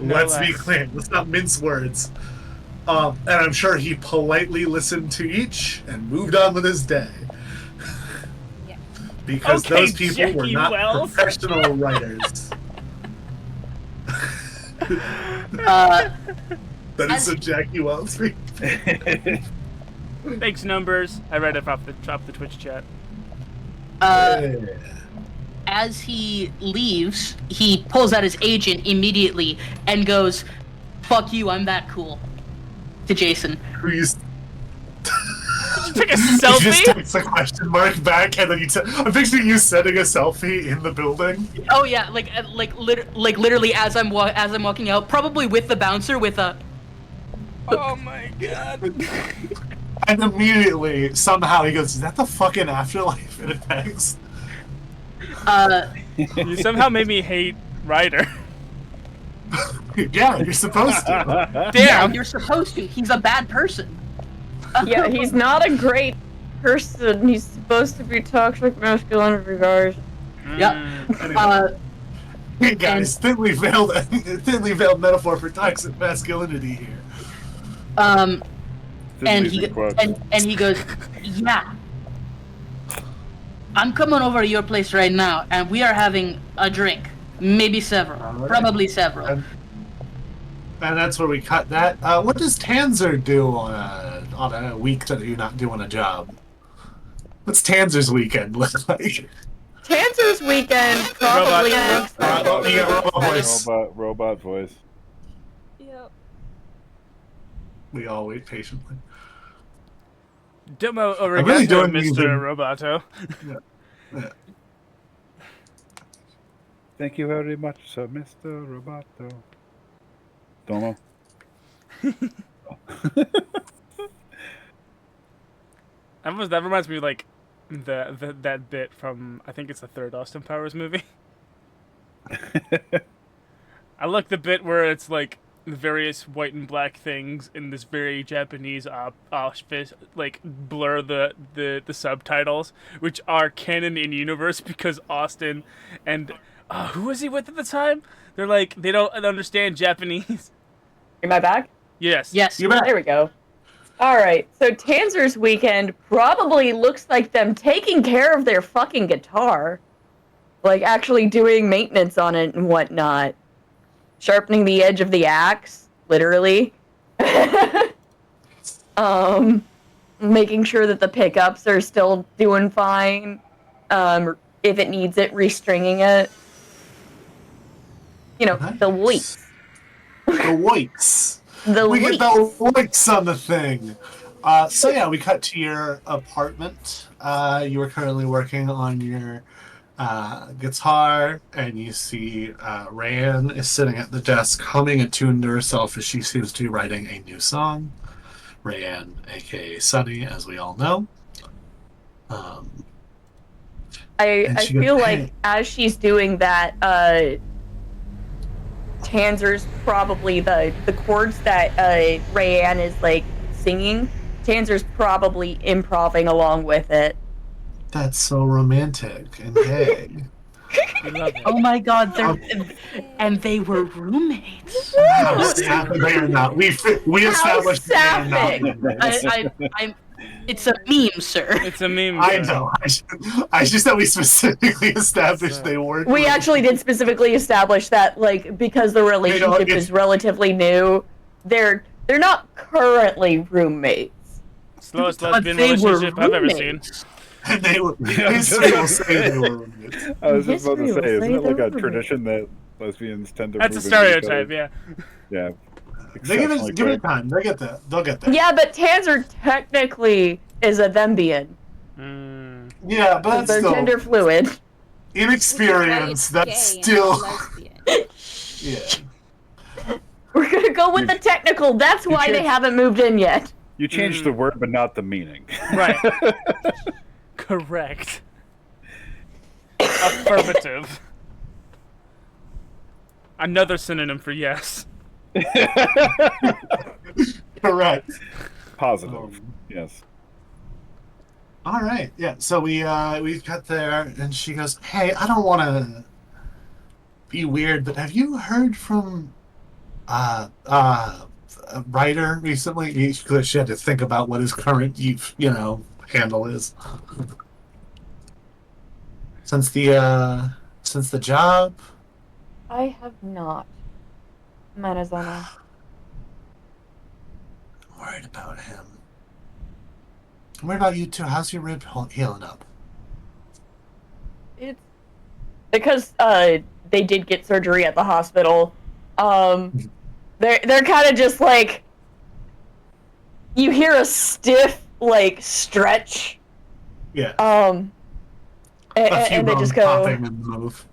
Let's be clear. Let's not mince words. And I'm sure he politely listened to each and moved on with his day. Yeah. Because Okay, those people were Jackie not Wells. professional writers. That is a Jackie Wells thing. Thanks, numbers. I read it off the Twitch chat. As he leaves, he pulls out his agent immediately and goes, "Fuck you, I'm that cool," to Jason. Please. Take a He just selfie? takes a question mark back, and then I'm picturing you sending a selfie in the building. Oh yeah, literally as I'm walking out, probably with the bouncer with a. Oh my god. And immediately, somehow, he goes, "Is that the fucking afterlife?" in a text. You somehow made me hate Ryder. Yeah, you're supposed to. Yeah, Damn. you're supposed to. He's a bad person. Yeah, he's not a great person. He's supposed to be toxic masculinity, guys. Yep. Anyway. Hey guys, thinly veiled metaphor for toxic masculinity here. And Disney's he in quotes. and he goes, "Yeah, I'm coming over to your place right now, and we are having a drink, maybe several, probably several." And that's where we cut that. What does Tanzer do on a week that you're not doing a job? What's Tanzer's weekend look like? Tanzer's weekend probably looks like You got robot voice. Robot voice. Yep. We all wait patiently. Domo I'm really obrigado, doing Mr. music. Roboto. Yeah. Thank you very much, sir, Mr. Roboto. Domo. That reminds me of, like, that bit from, I think it's the third Austin Powers movie. I like the bit where it's like the various white and black things in this very Japanese like blur the subtitles, which are canon in universe because Austin and who was he with at the time? They're like they don't understand Japanese. Am I back? Yes. Yes. You're back. There we go. Alright, so Tanzer's weekend probably looks like them taking care of their fucking guitar. Like, actually doing maintenance on it and whatnot. Sharpening the edge of the axe, literally. Making sure that the pickups are still doing fine. If it needs it, restringing it. You know, the weights. The whites. The We weights. get the whites on the thing. So yeah, we cut to your apartment. You are currently working on your guitar, and you see Rayanne is sitting at the desk humming a tune to herself as she seems to be writing a new song. Rayanne, aka Sunny, as we all know. I she goes, feel "Hey." like as she's doing that, Tanzer's probably the chords that Rayanne is like singing. Tanzer's probably improving along with it. That's so romantic and gay. We love it. Oh my god, and they were roommates. How sapphic they are not. We established they are not sapphic. roommates. It's a meme, sir. It's a meme. I sir. know. I just that we specifically established they weren't. We actually did specifically establish that, like, because the relationship is relatively new, they're not currently roommates. Slowest But lesbian they were relationship I've ever seen. roommates. And they were. History will say they were roommates. I was just about to History will say, isn't say it like they're a tradition that lesbians tend to? That's a move into each stereotype, other? yeah. Yeah. They give Exceptionally it quick. time. They get that. They'll get there. Yeah, but Tanzer technically is a thembian. Mm. Yeah, but that's They're still gender fluid. inexperience. But That's it's gay and still. lesbian. Yeah. We're gonna go with the technical. That's why they changed- haven't moved in yet. You changed the word, but not the meaning. Right. Correct. Affirmative. Another synonym for yes. Correct. Positive. Yes. All right. Yeah. So we got there, and she goes, "Hey, I don't want to be weird, but have you heard from a writer recently?" Because she had to think about what his current handle is. Since the job. I have not. Manazana. I'm worried about him. I'm worried about you too. How's your rib healing up? It's because they did get surgery at the hospital. They're kind of just like, you hear a stiff like stretch. Yeah. And they just go, popping and move.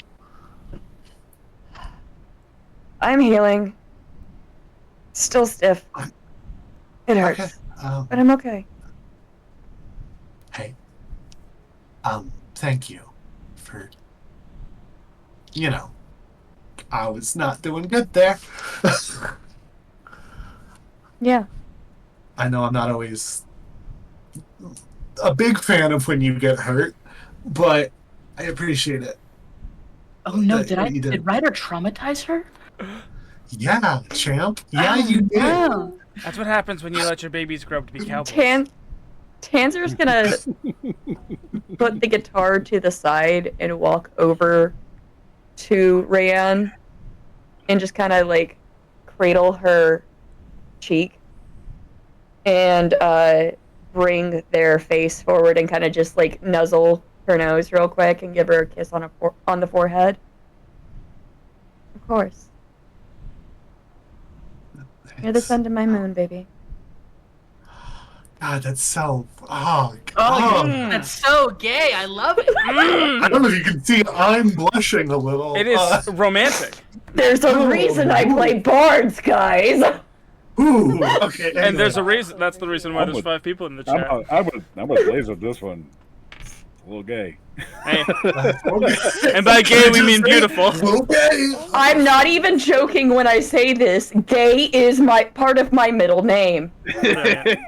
I'm healing. Still stiff. It hurts, Okay. but I'm okay. Hey. Thank you for. I was not doing good there. Yeah. I know I'm not always a big fan of when you get hurt, but I appreciate it. Oh no, That you did Ryder traumatize her? Yeah, champ. Yeah, you did. Oh. That's what happens when you let your babies grow up to be cowboys. Tanzer's gonna put the guitar to the side and walk over to Rayanne and just kind of like cradle her cheek and bring their face forward and kind of just like nuzzle her nose real quick and give her a kiss on the forehead. Of course. You're the sun to my moon, baby. God, that's so. Oh, Oh, that's so gay. I love it. I don't know if you can see. I'm blushing a little. It is romantic. There's a reason I play bards, guys. Ooh. Okay. And there's a reason. That's the reason why there's 5 people in the chat. I'm with Blaze with this one. It's a little gay. Hey. And by gay, we mean beautiful. Okay. I'm not even joking when I say this. Gay is part of my middle name. Brilliant.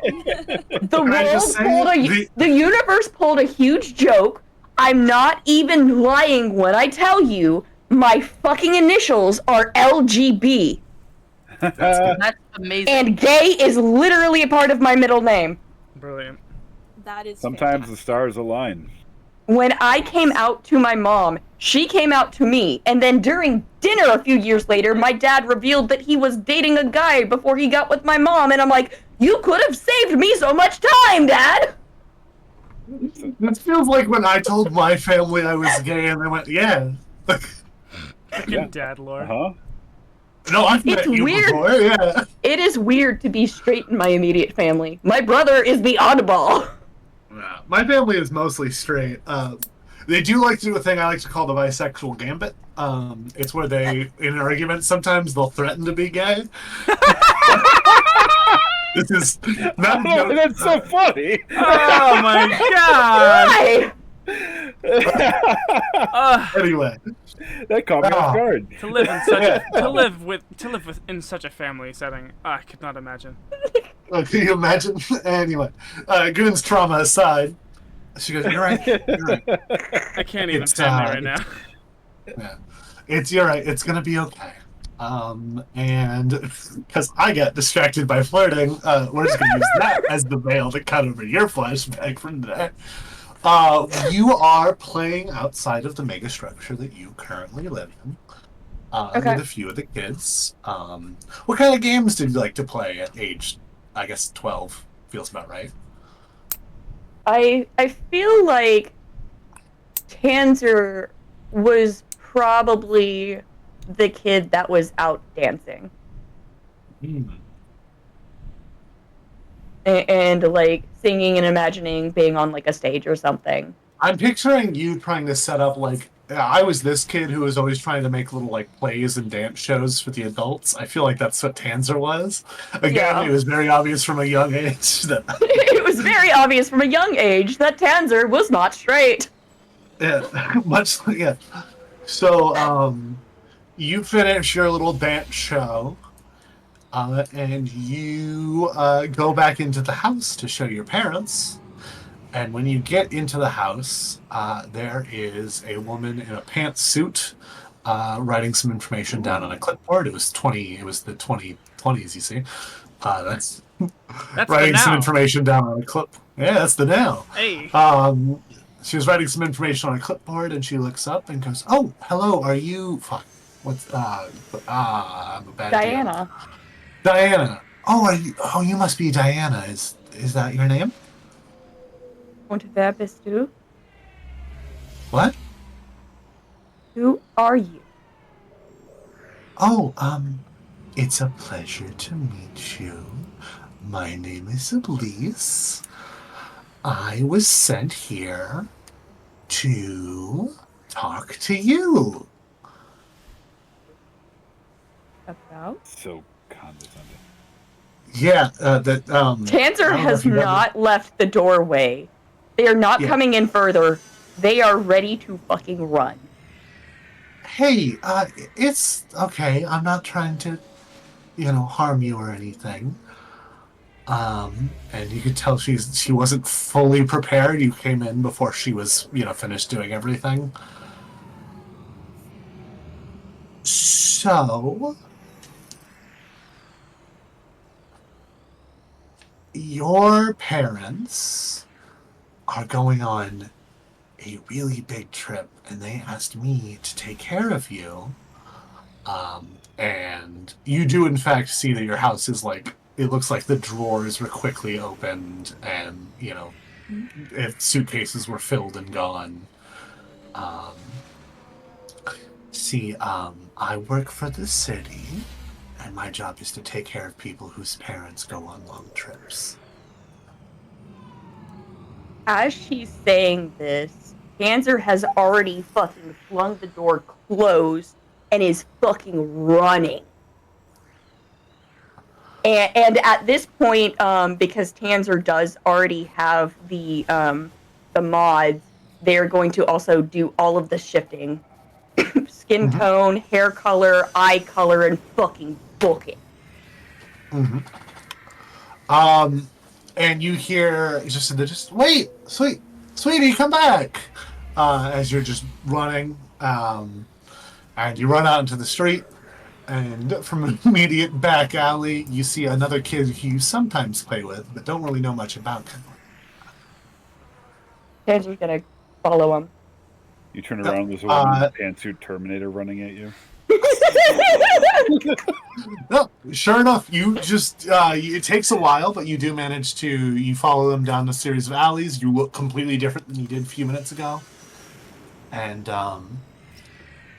The universe pulled a huge joke. I'm not even lying when I tell you my fucking initials are LGB. That's amazing. And gay is literally a part of my middle name. Brilliant. That is Sometimes the stars align. When I came out to my mom, she came out to me, and then during dinner a few years later, my dad revealed that he was dating a guy before he got with my mom, and I'm like, you could have saved me so much time, Dad! This feels like when I told my family I was gay, and they went, "Yeah." Fucking dad lore. Huh? No, I've It's met you weird. before. Yeah. It is weird to be straight in my immediate family. My brother is the oddball. Yeah, my family is mostly straight. They do like to do a thing I like to call the bisexual gambit. It's where they, in an argument, sometimes they'll threaten to be gay. This is not. Oh, that's so funny. Oh my god! Why? Anyway, That caught me off guard. To live in such in such a family setting, I could not imagine. can you imagine? Anyway, Goon's trauma aside, she goes, "You're right. You're right. I can't even It's, family right now. Yeah. You're right. It's gonna be okay. And because I get distracted by flirting, we're just gonna use that as the veil to cut over your flashback from today. You are playing outside of the mega structure that you currently live in, Okay. with a few of the kids. What kind of games did you like to play at age, I guess 12 feels about right? I feel like Tanzer was probably the kid that was out dancing and like singing and imagining being on like a stage or something. I'm picturing you trying to set up like I was this kid who was always trying to make little like plays and dance shows for the adults. I feel like that's what Tanzer was. Again, Yeah. it was very obvious from a young age that It was very obvious from a young age that Tanzer was not straight. yeah, much yeah. So you finish your little dance show, and you go back into the house to show your parents. And when you get into the house, there is a woman in a pantsuit writing some information down on a clipboard. It was the 2020s, you see. That's That's writing the some now. information down on a clip. Yeah, that's the now. Hey. She was writing some information on a clipboard, and she looks up and goes, "Oh, hello. Are you? Fuck. What's I'm a bad Diana. DM. Diana. Oh, are you? Oh, you must be Diana. Is that your name? Und wer bist du? What? Who are you? Oh, it's a pleasure to meet you. My name is Elise. I was sent here to talk to you. About? So condescending. Yeah, Tanzer I don't know has if you've ever- not left the doorway. They are not Yeah. coming in further. They are ready to fucking run. Hey, it's okay. I'm not trying to, harm you or anything. And you could tell she wasn't fully prepared. You came in before she was, finished doing everything. So, your parents are going on a really big trip, and they asked me to take care of you. And you do, in fact, see that your house is like, it looks like the drawers were quickly opened, and, if suitcases were filled and gone. I work for the city, and my job is to take care of people whose parents go on long trips. As she's saying this, Tanzer has already fucking flung the door closed and is fucking running. And at this point, because Tanzer does already have the mods, they're going to also do all of the shifting. Skin tone, hair color, eye color, and fucking book it. And you hear just wait, sweetie, come back, as you're just running, and you run out into the street, and from an immediate back alley, you see another kid who you sometimes play with, but don't really know much about. Tanzer's gonna follow him. You turn around, there's a woman in a pantsuit Terminator running at you. No, sure enough, you just it takes a while, but you do manage to you follow them down a series of alleys. You look completely different than you did a few minutes ago, and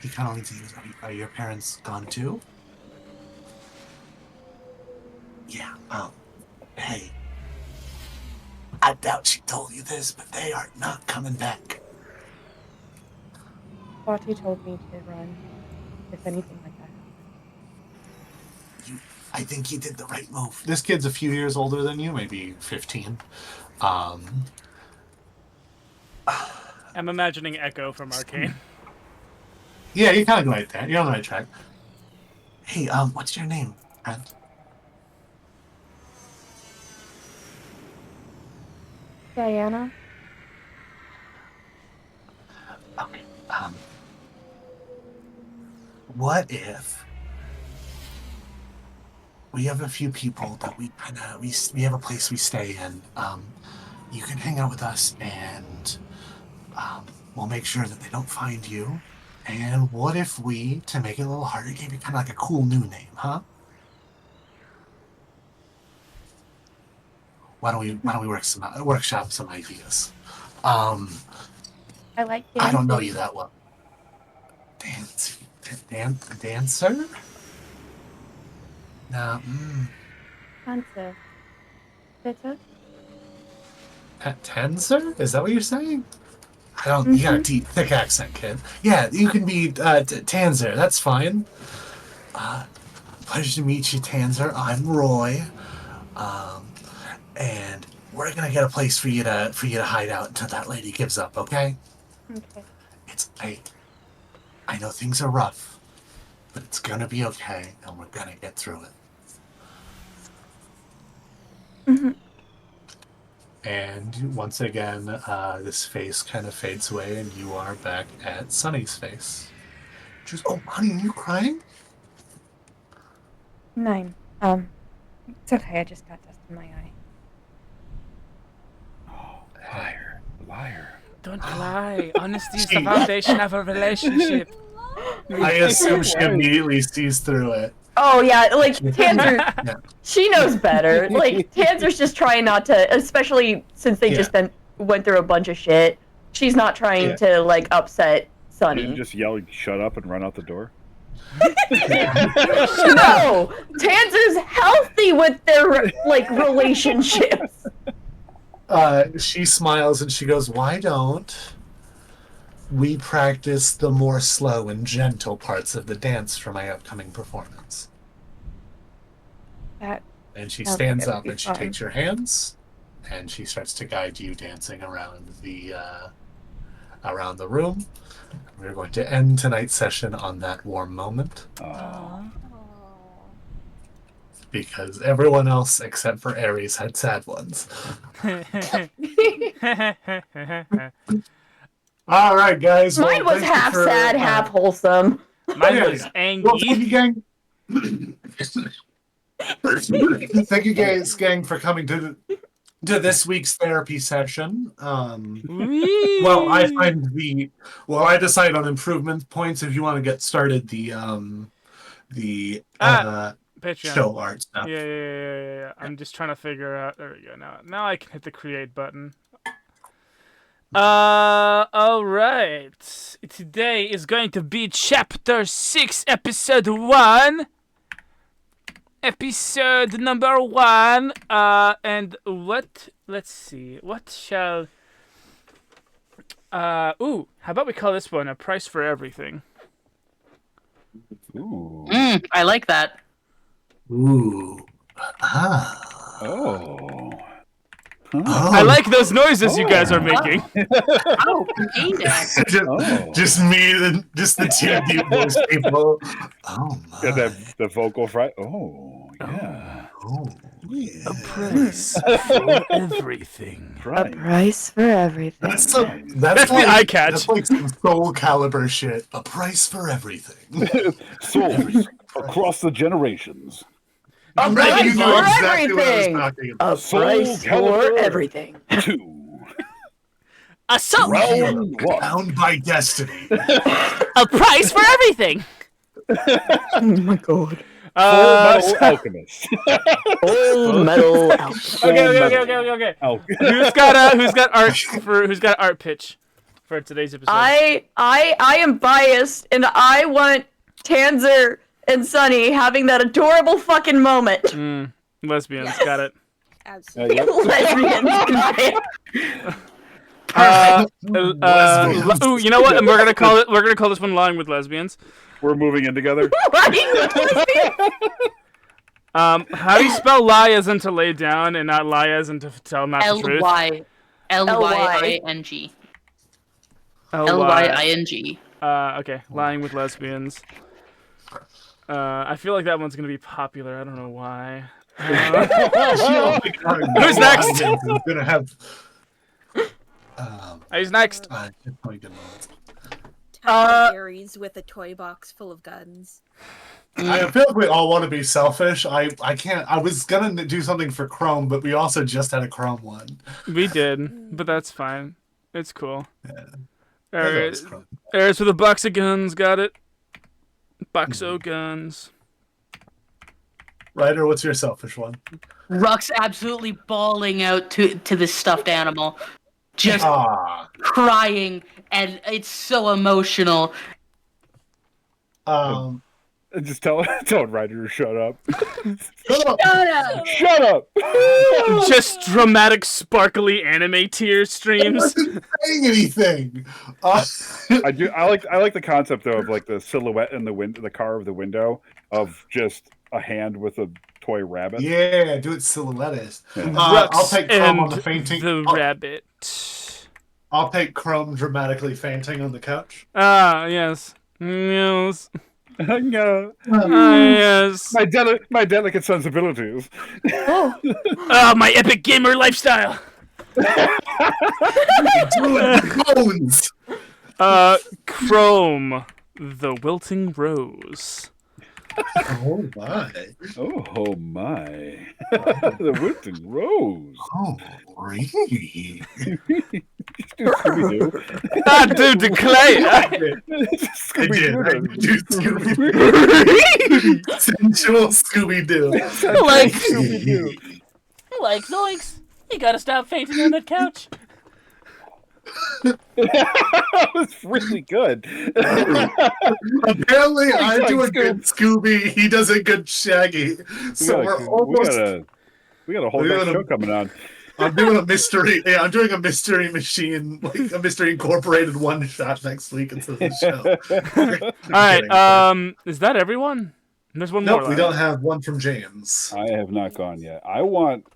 he kind of leans to you. Are your parents gone too? Yeah. Hey, I doubt she told you this, but they are not coming back. Thought he told me to run if anything like that happened. I think you did the right move. This kid's a few years older than you, maybe 15. I'm imagining Echo from Arcane. Yeah, you kind of go like that. You're on the right track. Hey, what's your name, friend? Diana? Okay, what if we have a few people that we have a place we stay in. You can hang out with us, and we'll make sure that they don't find you. And what if we, to make it a little harder, gave you kind of like a cool new name, huh? Why don't we workshop some ideas? I like dancing. I don't know you that well. Dancer? No. Dancer. Bitte? Tenser? Is that what you're saying? I don't. You got a deep, thick accent, kid. Yeah, you can be Tanzer. That's fine. Pleasure to meet you, Tanzer. I'm Roy. And we're gonna get a place for you to hide out until that lady gives up. Okay? Okay. I know things are rough, but it's gonna be okay, and we're gonna get through it. And once again, this face kind of fades away, and you are back at Sunny's face. Just, oh, honey, are you crying? Nein. It's okay. I just got dust in my eye. Liar. Don't lie. Honesty is the foundation of a relationship. I assume she immediately sees through it. Oh yeah, like Tanzer, Yeah. she knows better. Like Tanzer's just trying not to, especially since they just then went through a bunch of shit. She's not trying to like upset Sunny. You just yell, "Shut up!" and run out the door. No, Tanzer's healthy with their like relationships. She smiles and she goes, "Why don't we practice the more slow and gentle parts of the dance for my upcoming performance?" And she stands up and she takes your hands and she starts to guide you dancing around the room. We're going to end tonight's session on that warm moment. Because everyone else except for Aries had sad ones. All right, guys. Mine was half sad, half wholesome. Mine was angry. Well, thank you, gang. Thank you, guys, gang, for coming to this week's therapy session. Well, I decide on improvement points if you want to get started. The Patreon. show art stuff. Yeah. I'm just trying to figure out. There we go. Now I can hit the create button. All right. Today is going to be chapter 6, episode 1. Episode number 1. And what? Let's see. What shall? How about we call this one a price for everything? Ooh. I like that. Ooh. Oh. I like those noises you guys are making. Oh, hey, Dad. Just the two deep voice people. Oh my. Yeah, the vocal fry. Oh, yeah. Oh, yeah. A price for everything. A price for everything. That's the eye catch. That's like some Soul Calibur shit. A price for everything. Souls across the generations. A Right, price you for know exactly what I was everything. talking about. A price for Calibur everything. 2. A soul. Round 1. Bound by destiny. A price for everything. Oh my god. Full Metal Alchemist. Full metal. Okay. Oh. Who's got art pitch for today's episode? I am biased, and I want Tanzer and Sunny having that adorable fucking moment. Lesbians, Yes. got it. Absolutely. Lesbians. Ooh, you know what? We're gonna call this one "Lying with Lesbians." We're moving in together. How do you spell lie as in to lay down and not lie as in to tell not the truth? Lying. Lying. Okay, lying with lesbians. I feel like that one's gonna be popular. I don't know why. Who's next? I'm gonna have. Who's next? Aries with a toy box full of guns. I feel like we all want to be selfish. I can't. I was gonna do something for Chrome, but we also just had a Chrome one. We did, but that's fine. It's cool. That was Chrome. There's with a box of guns. Got it. Box of guns. Ryder, what's your selfish one? Ruck's absolutely bawling out to this stuffed animal, just crying, and it's so emotional. Just tell Ryder to shut up. Shut up! Just dramatic, sparkly anime tear streams. I wasn't saying anything. I like the concept though of like the silhouette in the car of the window of just a hand with a toy rabbit. Yeah, do it silhouettist. Yeah. I'll take Chrome on the fainting. The rabbit. I'll take Chrome dramatically fainting on the couch. Ah, yes. Yes. No. Yes. My delicate sensibilities. Oh, my epic gamer lifestyle. Bones. Chrome, the wilting rose. Oh my! Oh my! The wilting rose. Oh really? Scooby-Doo. I do declare. I did do Scooby-Doo. Sensual Scooby-Doo. Like Scooby-Doo. Like zoinks! You gotta stop fainting on that couch. That was really good. Apparently, I do a good Scooby. He does a good Shaggy. So we're almost. We got a whole next show coming on. I'm doing a mystery. Yeah, I'm doing a mystery machine, like a mystery incorporated one shot next week instead of the show. All right. Is that everyone? There's one more. Nope, we don't have one from James. I have not gone yet. I want.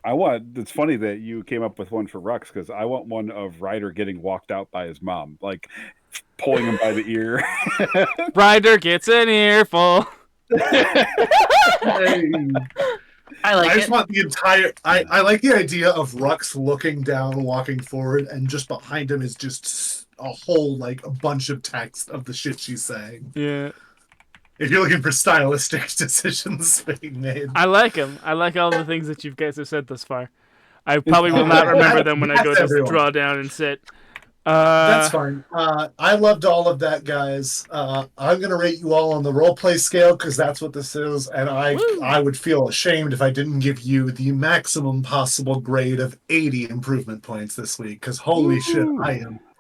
It's funny that you came up with one for Rux because I want one of Ryder getting walked out by his mom, like pulling him by the ear. Ryder gets an earful. I just want the entire. I like the idea of Rux looking down, walking forward, and just behind him is just a whole like a bunch of text of the shit she's saying. Yeah. If you're looking for stylistic decisions being made, I like them. I like all the things that you guys have said thus far. I probably will not remember them when I go to draw down and sit. That's fine. I loved all of that, guys. I'm gonna rate you all on the roleplay scale because that's what this is, and I would feel ashamed if I didn't give you the maximum possible grade of 80 improvement points this week. Because holy shit,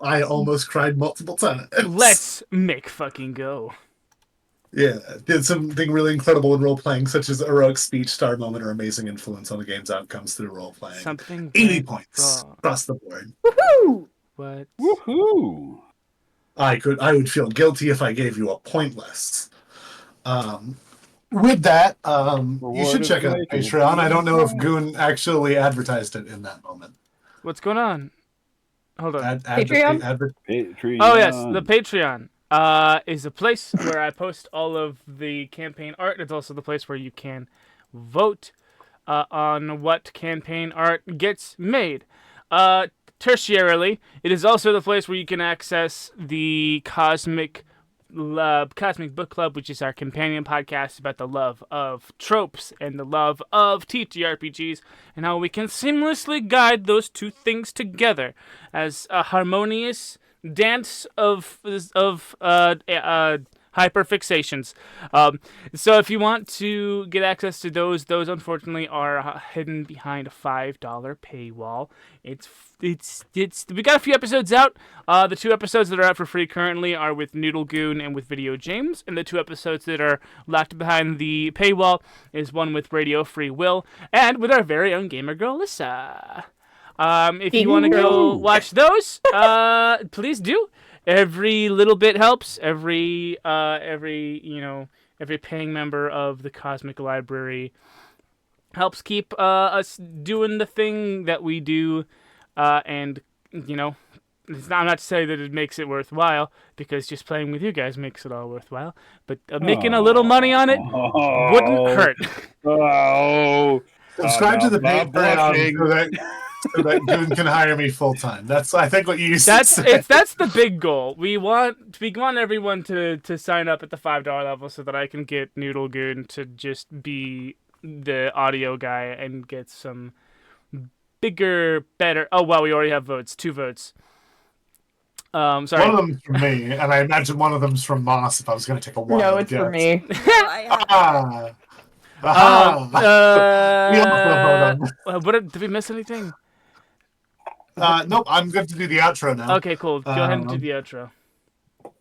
I almost cried multiple times. Let's make fucking go. Yeah, did something really incredible in role playing, such as a heroic speech, star moment, or amazing influence on the game's outcomes through role playing. Something 80 points across the board. Woohoo! What? Woohoo! I would feel guilty if I gave you a point less. With that, you should check out Patreon. I don't know if Goon actually advertised it in that moment. What's going on? Hold on. Patreon? Patreon. Oh yes, the Patreon is a place where I post all of the campaign art. It's also the place where you can vote on what campaign art gets made. Tertiarily, it is also the place where you can access the Cosmic Book Club, which is our companion podcast about the love of tropes and the love of TTRPGs, and how we can seamlessly guide those two things together as a harmonious dance of hyperfixations. So if you want to get access to those unfortunately are hidden behind a $5 paywall. We got a few episodes out. The 2 episodes that are out for free currently are with Noodle Goon and with videojames, and the 2 episodes that are locked behind the paywall is one with Radio Free Will and with our very own GamerGirlllisa. If you want to go watch those, please do. Every little bit helps. Every paying member of the Cosmic Library helps keep us doing the thing that we do. And I'm not to say that it makes it worthwhile, because just playing with you guys makes it all worthwhile. But making a little money on it wouldn't hurt. Oh, subscribe to the Patreon so that so that Goon can hire me full time. That's I think what you used That's to say. that's the big goal. We want everyone to sign up at the $5 level so that I can get Noodle Goon to just be the audio guy and get some bigger, better. Oh wow, we already have votes. 2 votes. Sorry. One of them's from me, and I imagine one of them's from Moss. If I was going to take a wild No, it's guess. for me. No, I have Ah. Aha. We also vote on. Did we miss anything? Nope, I'm good to do the outro now. Okay, cool. Go ahead and do the outro.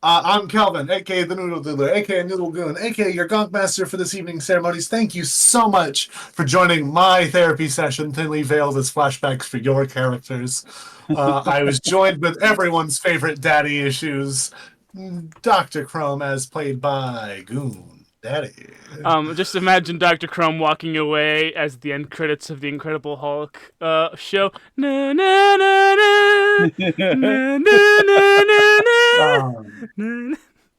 I'm Calvin, aka the Noodle Doodler, aka Noodle Goon, aka your Gonk Master for this evening's ceremonies. Thank you so much for joining my therapy session, thinly veiled as flashbacks for your characters. I was joined with everyone's favorite daddy issues, Dr. Chrome, as played by Goon. Daddy. Just imagine Dr. Chrome walking away as the end credits of the Incredible Hulk show. Na na na na na na na na.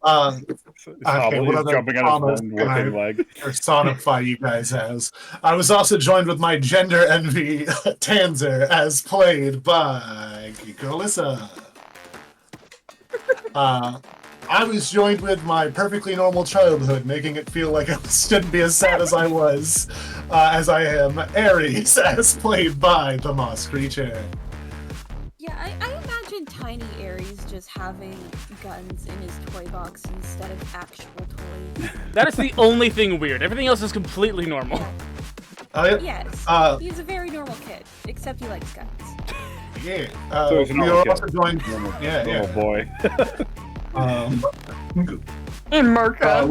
Okay, what other jumping on his one working leg. Personify you guys as. I was also joined with my gender envy, Tanzer, as played by GamerGirlllisa. I was joined with my perfectly normal childhood, making it feel like I shouldn't be as sad as I was, as I am, Ares, as played by the Moss Creature. Yeah, I imagine Tiny Aries just having guns in his toy box instead of actual toys. That is the only thing weird. Everything else is completely normal. Yes, he's a very normal kid, except he likes guns. Yeah. So he's a we normal were kid. also joined. Little boy. In Merca.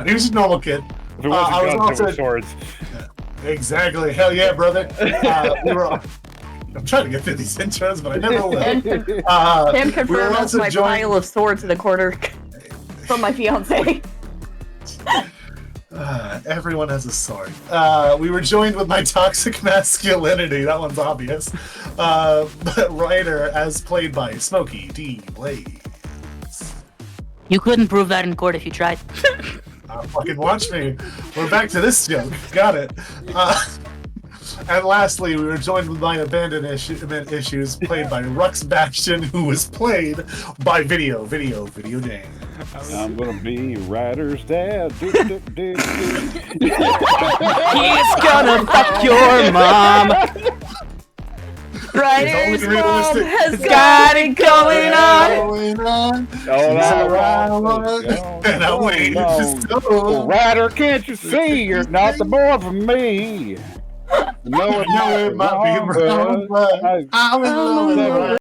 He was a normal kid. If it wasn't I was guns, it were also- swords. Exactly. Hell yeah, brother. I'm trying to get through these intros, but I never will. Tim we confirmed were that's also my joined. pile of swords in the corner from my fiance. Everyone has a sword. We were joined with my toxic masculinity. That one's obvious. Writer, as played by Smokey D. Blaze. You couldn't prove that in court if you tried. Fucking watch me. We're back to this joke. Got it. And lastly, we were joined with my abandoned issues, played by Rux Bastion, who was played by Video James. I'm gonna be Ryder's dad. He's gonna fuck your mom. Ryder's only mom realistic- has got it going on. And I wait. Ryder, can't you see? You're not the boy for me. No, it might be wrong, but I'm in love with